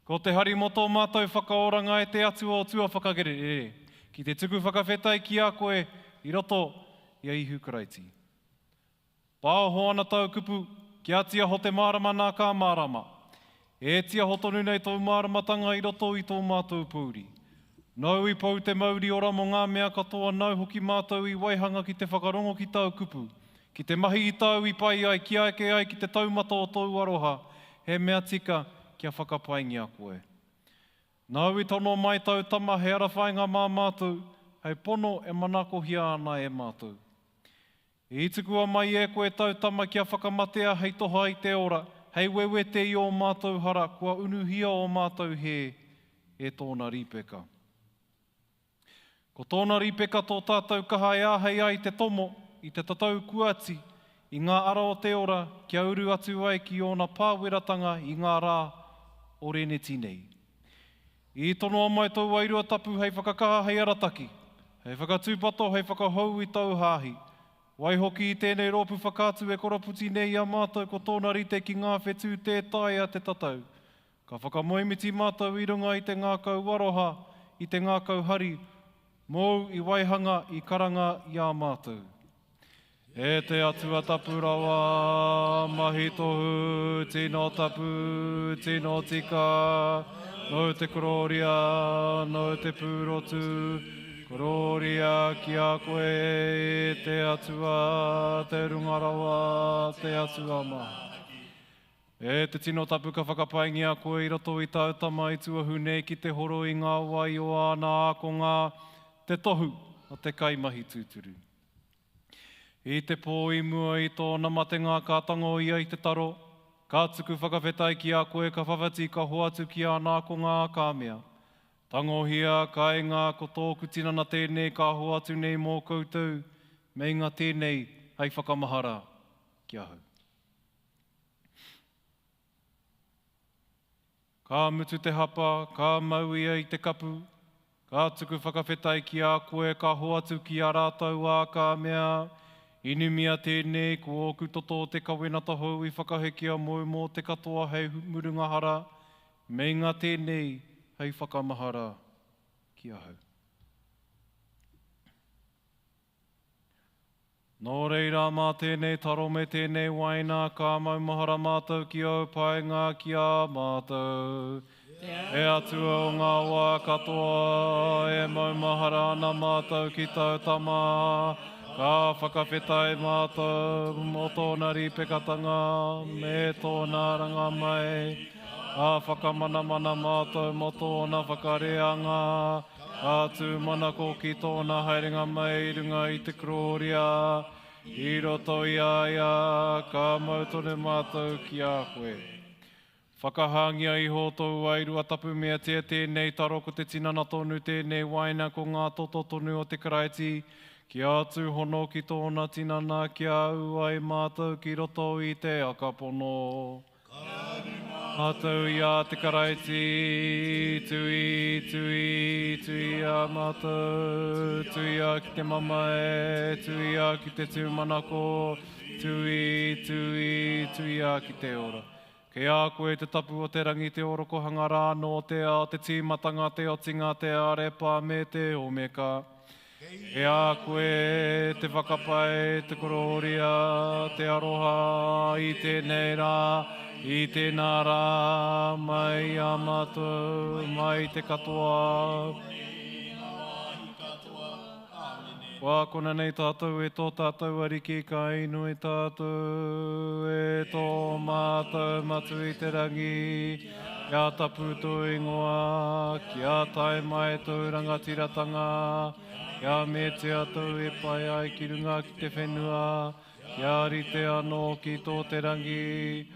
Ko te hari moto mātou whakaoranga e te atua o tua whakagere. Ki te tuku whakawhetai ki a koe, i roto i a ihu karaiti. Pāo hoana tau kupu, ki atia ho te mārama nā kā mārama. E tia ho tonu nei tau māramatanga i roto i tō mātou pūri. Nau i pau te mauri ora mo ngā mea katoa nau hoki mātou i waihanga ki te whakarongo ki tau kupu. Ki te mahi i tau i pai ai, ki aike ai ki te taumata o tau aroha. He mea tika kia whakapaingia koe. Nau i tono mai tau tama he ara whainga mā mātou, hei pono e manako hia ana e mātou. I tukua mai e koe tau tama kia whakamatea hei toha i te ora, hei wewe te i o mātou hara, kua unuhia o mātou he e tōna ripeka. Ko tōna ripeka tō tātou kaha e āhei ai te tomo, i te tatau kuati, i ngā ara o te ora, kia uru atu ai ki ona pāweratanga i ngā rā o reneti nei. I tono a mai tau wairua tapu hei whakakaha hei arataki, hei whakatūpato hei whakahau i tau hāhi. Waihoki i tēnei rōpu whakātu e koraputi nei a mātou ko tōna rite ki ngā whetū tētai a te tatau. Ka whakamoimiti mātou i runga i te ngākau waroha, i te ngākau hari, mou i waihanga i karanga i a mātou. E te atua tapu rawa, mahi tohu, tino tapu, tino tika, no te kororia, no te pūrotu, kororia ki a koe, te atua, te rungarawa, te atua maha. E te tino tapu ka whakapaingia koe i roto i tautama i tuahu nei ki te horo i ngā wai o ana akonga, te tohu o te kaimahi tūturu. I te pō i mua i tōna matenga ka tango ia i te taro, ka tuku whakawhetai ki a koe ka whawati ka hoatu ki a nākonga a kāmea. Tangohia ka e ngā ko tōku tinana tēnei ka hoatu nei mō koutou, mei ngā tēnei hei whakamahara ki ahau. Ka mutu te hapa, ka mau ia i te kapu, ka tuku whakawhetai ki a koe ka hoatu ki a rātau a kāmea, inumia tēnei ko oku toto te kawenata hou i whakahekia mō mō te katoa hei murungahara, mei ngā tēnei hei whakamahara ki ahau. Nō reira mā tēnei taro me tēnei waina ka maumahara mātou ki au paenga ki a mātou. E atua o ngā wā katoa, e maumahara ana mātou ki tautama, ka whakawhetai mātou mo tōna ripekatanga, me tōna ranga mai, ka whakamanamana mātou mo tōna whakareanga, ka tūmanako ki tōna haerenga mai runga i te kororia, i roto i aia, ka mautone mātou ki a koe. Whakahangia i hōtou wairua tapu mea tēnei taro ko te tinana tonu tēnei waina ko ngā toto tonu o te karaiti, ki atu hono ki tōna tinana ki au ai mātou ki roto i te akapono. Mātou i a te karaiti, tui a mātou, tui a ki te mamae, tui a ki te tūmanako, tui a ki te ora. Kei a koe te tapu o te rangi te oroko hangara no te a te tīmatanga te otinga te arepa me te omeka. E a koe te whakapai, te kororia, te aroha, i tēnei rā, i tēnā rā, mai a mātou, mai te katoa. Wā kona nei tātou e tō tātou ariki ka inu e tātou e tō mātou matu i te rangi, kia tapu tō ingoa, kia tai mai tō rangatiratanga, kia me te atou e pai ai ki runga ki te whenua, Kia rite anō ki tō te rangi,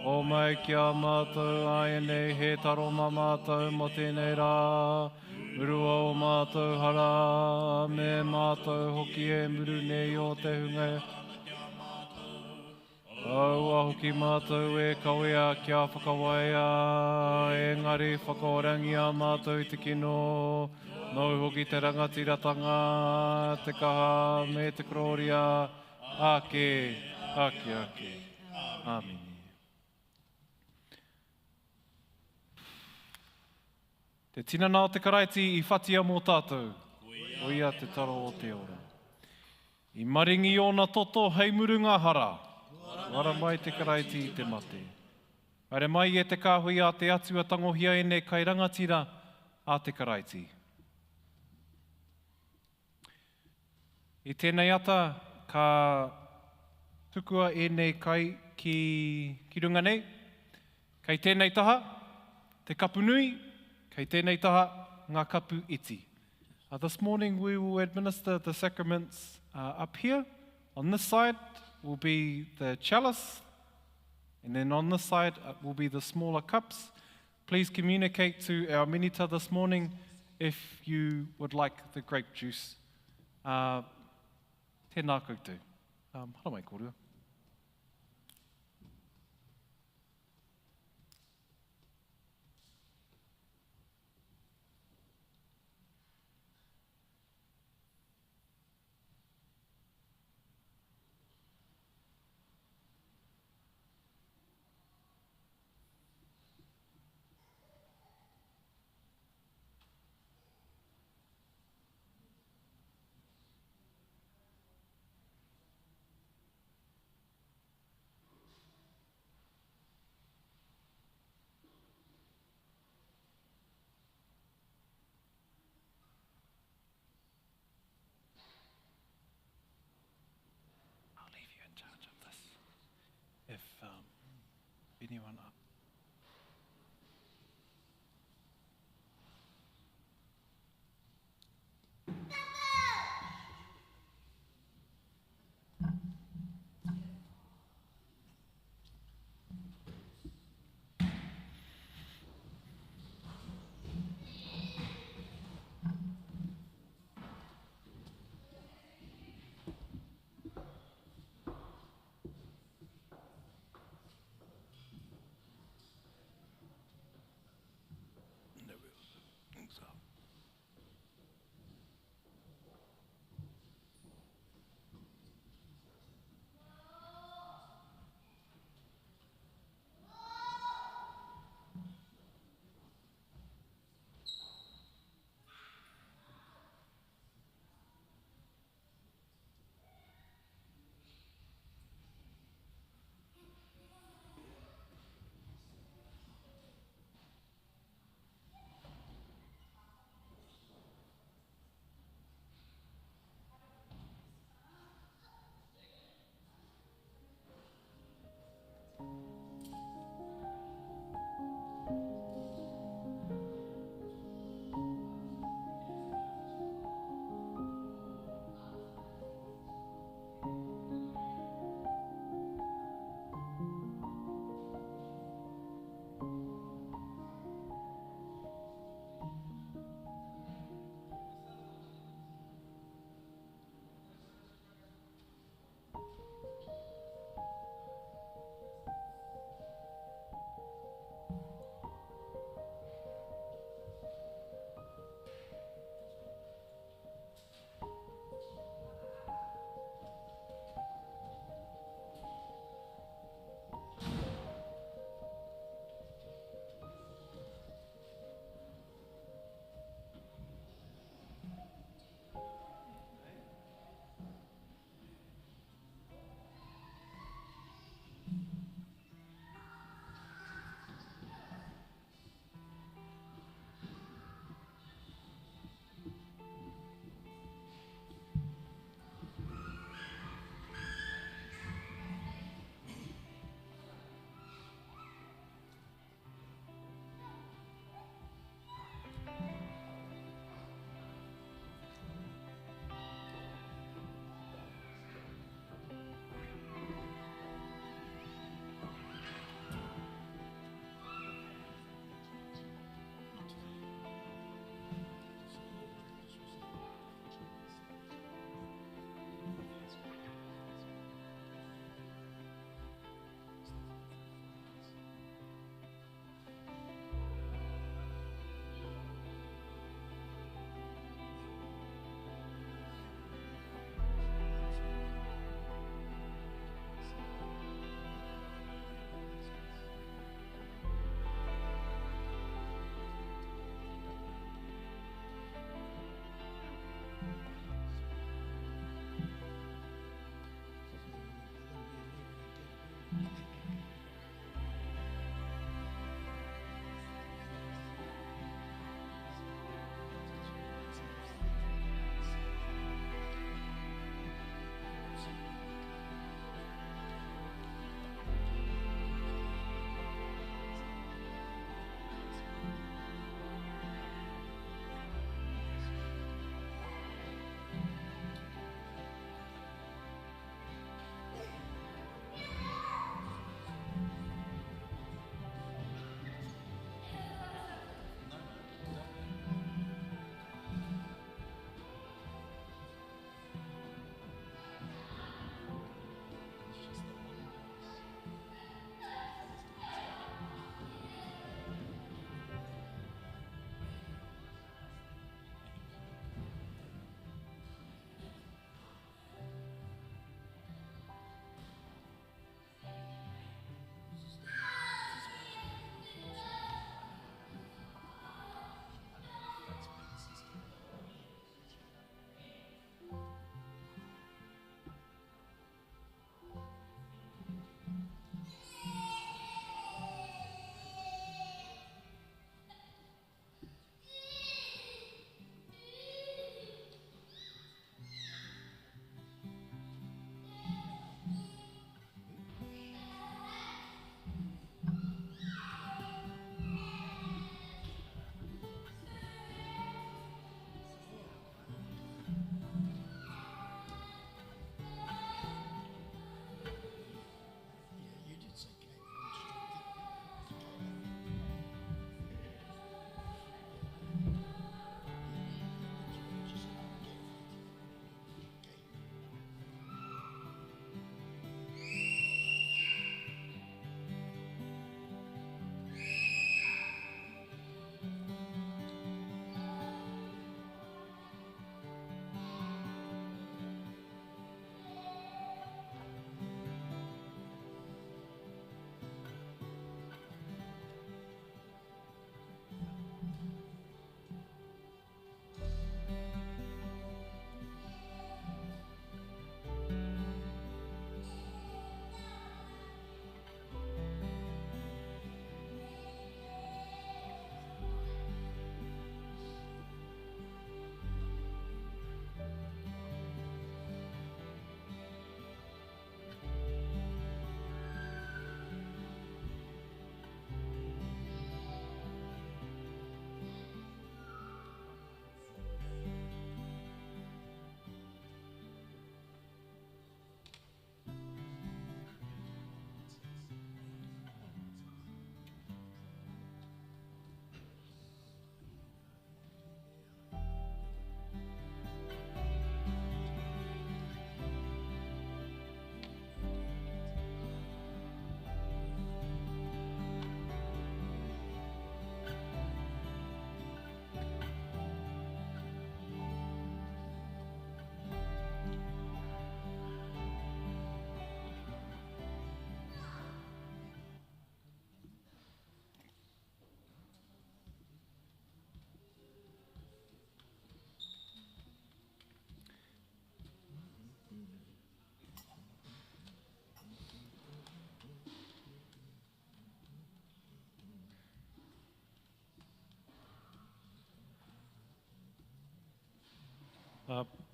o mai kia mātou ai nei he taro mā mātou mo tēnei rā. Urua o mātou hara, me mātou hoki e muru nei o te hunga. Aua hoki mātou e kawea kia whakawaia, engari whakaorangi a mātou te kino, nau hoki te rangatiratanga, te kaha me te kroria, ake, ake, ake. Amen. Te tinana o te karaiti I whatia mō tātou, o ia te taro o te ora. I maringi o na toto hei murunga hara, wara mai te karaiti I te mate. Haere mai e te kāhui a te atua tangohia e nei kai rangatira a te karaiti. I tēnei ata, ka tukua e nei kai ki runga nei, kei tēnei taha, te kapu nui, kei tēnei taha, ngā kapu iti. This morning we will administer the sacraments up here. On this side will be the chalice, and then on this side will be the smaller cups. Please communicate to our minita this morning if you would like the grape juice. Tēnā koutou. Hara mai kōrua.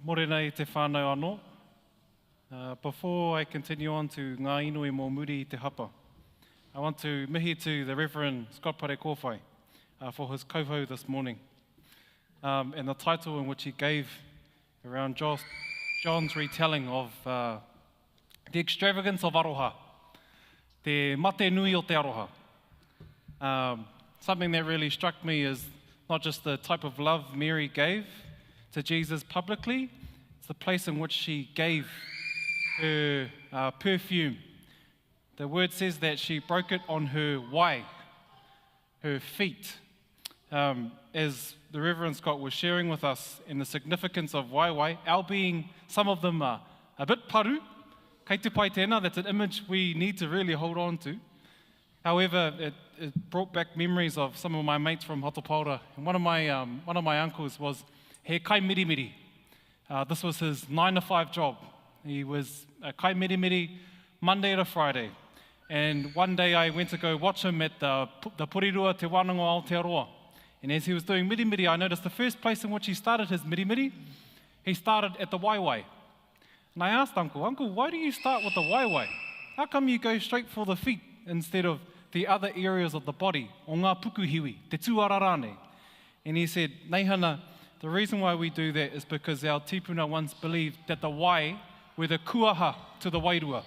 Morena I te whānau anō. Before I continue on to ngā inui mō muri I te hapa, I want to mihi to the Reverend Scott Parekowhai for his kouhou this morning, and the title in which he gave around John's retelling of the extravagance of aroha, te mate nui o te aroha. Something that really struck me is not just the type of love Mary gave to Jesus publicly, it's the place in which she gave her perfume. The word says that she broke it on her wai, her feet. As the Reverend Scott was sharing with us in the significance of wai, our being, some of them are a bit paru, kei te pai tēnā, that's an image we need to really hold on to. However, it brought back memories of some of my mates from Hotopaura. And one of my uncles was he kai mirimiri. This was his 9-to-5 job. He was a kai mirimiri Monday to Friday. And one day I went to go watch him at the Porirua Te Wānanga Aotearoa. And as he was doing mirimiri, I noticed the first place in which he started his mirimiri, he started at the waiwai. And I asked Uncle, why do you start with the waiwai? How come you go straight for the feet instead of the other areas of the body, o ngā pukuhiwi, te tūararane? And he said, Neihana, the reason why we do that is because our tipuna once believed that the wai were the kuaha to the wairua.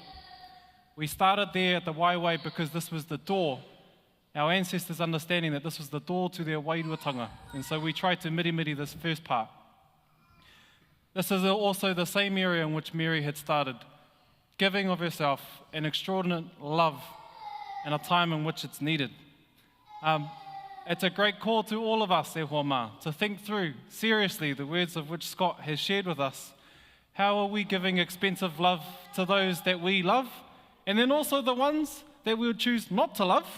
We started there at the waiwai because this was the door, our ancestors understanding that this was the door to their wairuatanga. And so we tried to mirimiri this first part. This is also the same area in which Mary had started, giving of herself an extraordinary love in a time in which it's needed. It's a great call to all of us, e hoa mā, to think through seriously the words of which Scott has shared with us. How are we giving expensive love to those that we love, and then also the ones that we would choose not to love,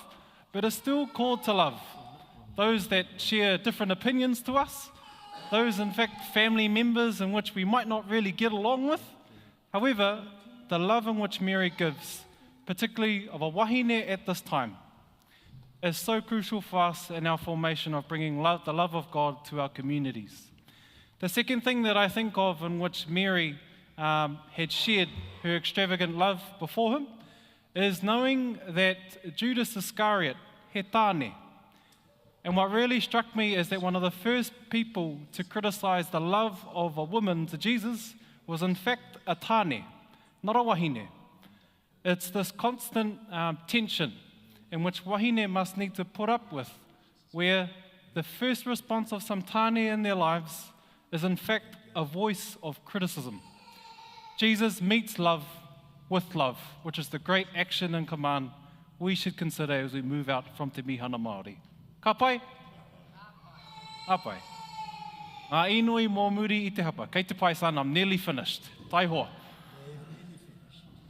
but are still called to love? Those that share different opinions to us, those, in fact, family members in which we might not really get along with. However, the love in which Mary gives, particularly of a wahine at this time, is so crucial for us in our formation of bringing the love of God to our communities. The second thing that I think of in which Mary had shared her extravagant love before him is knowing that Judas Iscariot he tāne. And what really struck me is that one of the first people to criticize the love of a woman to Jesus was in fact a tāne, not a wahine. It's this constant tension in which wahine must need to put up with, where the first response of some tāne in their lives is in fact a voice of criticism. Jesus meets love with love, which is the great action and command we should consider as we move out from Te Mīhana Māori. Ka pai? Apai. Ngā inui mō muri I te hapa. Kei te pai sana, I'm nearly finished. Tai hoa.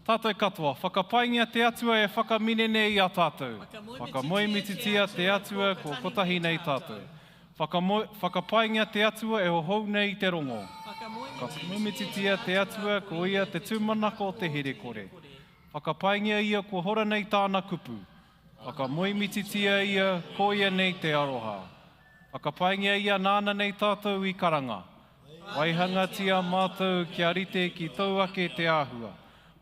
Tātou katoa, whakapaingia te atua e whakaminene I a tātou. Whakamoemititia te atua ko kotahi nei tātou. Whakapaingia te atua e hohou nei te rongo. Whakamoemititia te atua ko ia te tūmanako te here kore. Whakapaingia ia ko hora nei tāna kupu. Whakamoemititia ia ko ia nei te aroha. Whakapaingia ia nāna nei tātou I karanga. Waihanga tia mātou kia rite ki tauake te āhua.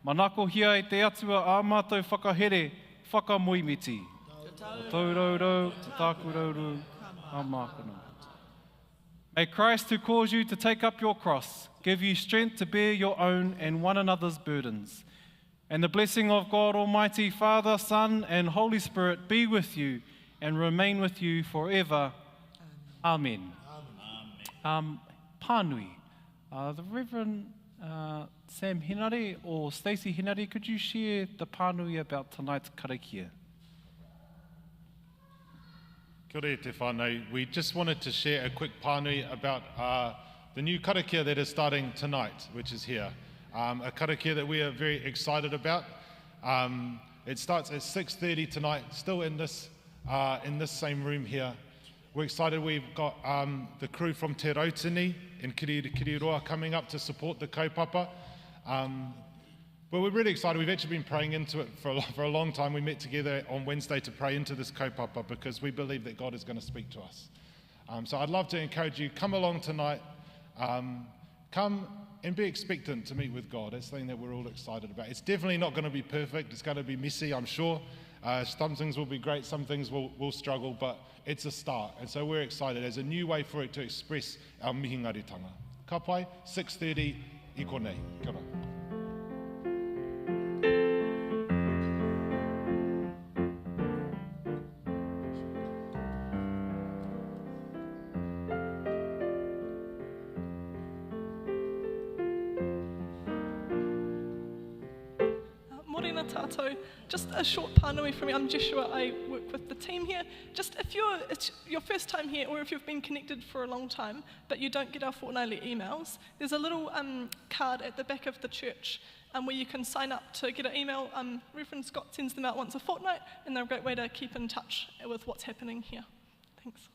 Manako hia I te atua ā mātou whakahere, whakamoemiti. O tauraurau, te tākurauru, a mākana. May Christ who calls you to take up your cross give you strength to bear your own and one another's burdens. And the blessing of God Almighty, Father, Son, and Holy Spirit be with you and remain with you forever. Amen. Pānui. The Reverend Sam Hinari or Stacey Hinari, could you share the pānui about tonight's karakia?
Kia ora te whānau. We just wanted to share a quick pānui about the new karakia that is starting tonight, which is here. A karakia that we are very excited about. It starts at 6:30 tonight, still in this same room here. We're excited. We've got the crew from Te Rautini in Kiriroa coming up to support the kaupapa. But we're really excited. We've actually been praying into it for a long time. We met together on Wednesday to pray into this kaupapa because we believe that God is going to speak to us. So I'd love to encourage you, come along tonight. come and be expectant to meet with God. That's something that we're all excited about. It's definitely not going to be perfect. It's going to be messy, I'm sure. Some things will be great, some things will struggle, but it's a start. And so we're excited. There's a new way for it to express our mihingaritanga. Ka pai, 6:30, I konei. Kia ora.
Morena tātou. Just a short pānui from me. I'm Joshua. I work with the team here. Just if it's your first time here, or if you've been connected for a long time, but you don't get our fortnightly emails, there's a little card at the back of the church where you can sign up to get an email. Rev'd Scott sends them out once a fortnight, and they're a great way to keep in touch with what's happening here. Thanks.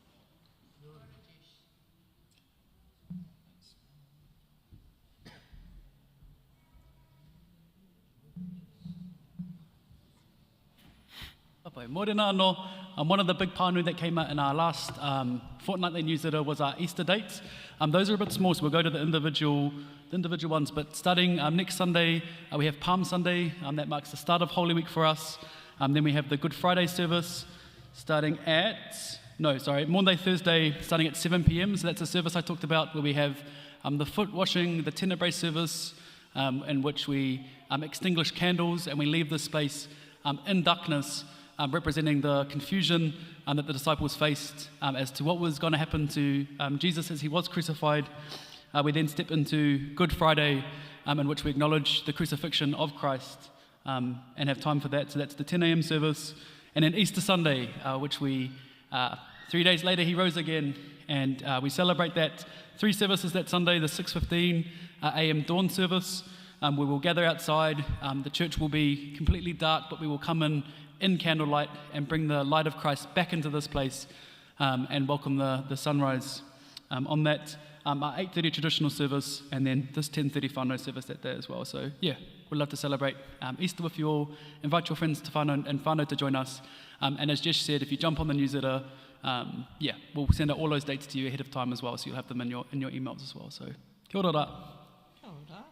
Morena anō, one of the big pānui that came out in our last fortnightly newsletter was our Easter dates. Those are a bit small, so we'll go to the individual ones. But starting next Sunday, we have Palm Sunday. That marks the start of Holy Week for us. Then we have the Good Friday service Maundy Thursday starting at 7 p.m. So that's a service I talked about where we have the foot washing, the tenebrae service, in which we extinguish candles and we leave the space in darkness, representing the confusion that the disciples faced as to what was going to happen to Jesus as he was crucified. We then step into Good Friday, in which we acknowledge the crucifixion of Christ and have time for that. So that's the 10 a.m. service. And then Easter Sunday, which 3 days later he rose again, and we celebrate that. 3 services that Sunday, the 6:15 a.m. dawn service. We will gather outside. The church will be completely dark, but we will come in candlelight and bring the light of Christ back into this place and welcome the sunrise on that. Our 8:30 traditional service, and then this 10:30 whānau service that day as well. So yeah, we'd love to celebrate Easter with you all. Invite your friends to whānau and whānau to join us. And as Jesh said, if you jump on the newsletter, we'll send out all those dates to you ahead of time as well, so you'll have them in your emails as well. So kia ora rā.
Kia ora.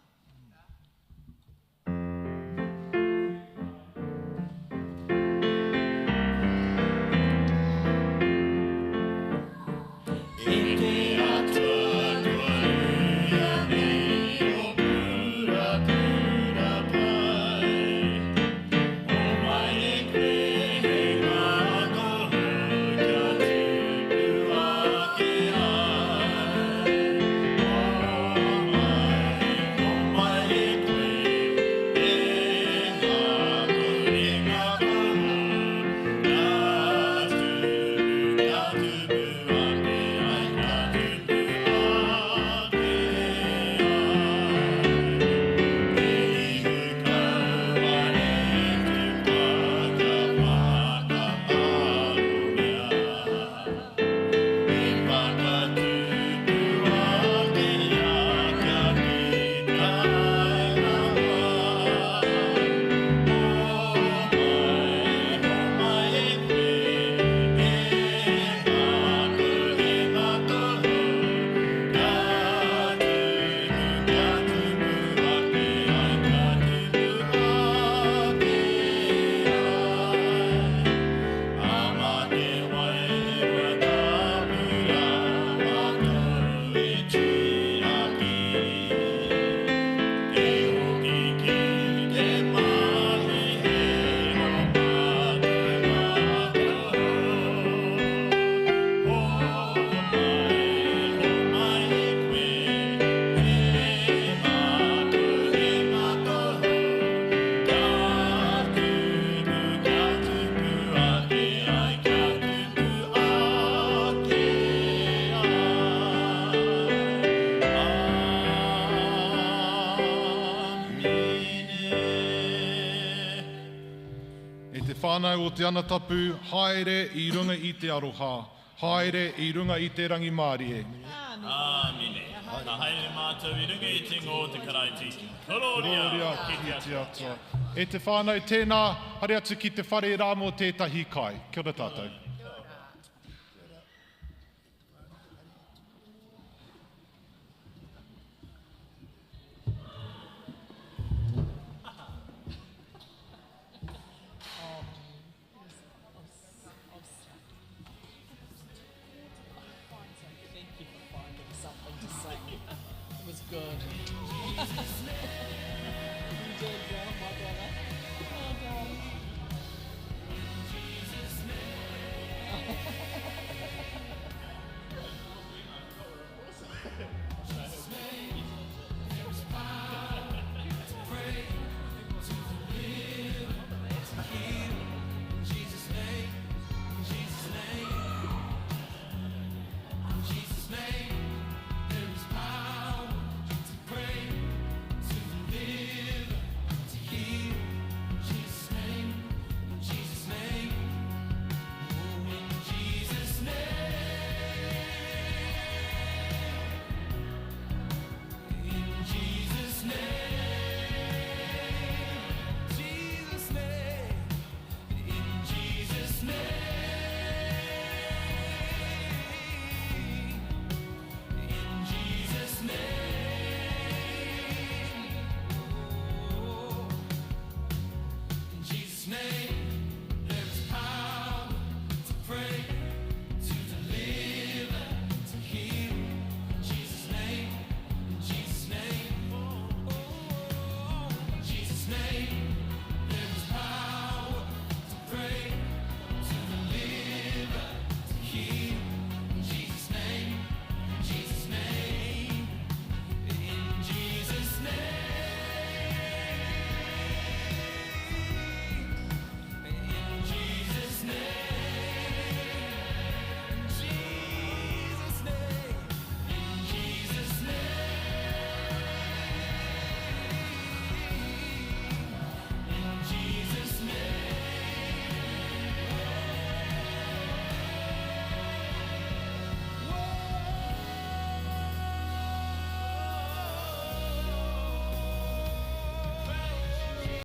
Whānau o te ana tapu, haere I runga I te aroha, haere I runga I te rangi Māori e.
Āmine. Nā haere mātou I runga I te ngō te karaiti. Kororia ki te atua.
E te whānau tēnā, hare atu ki te whare rā mō tētahi kai. Kia ora tātou.
You did, bro.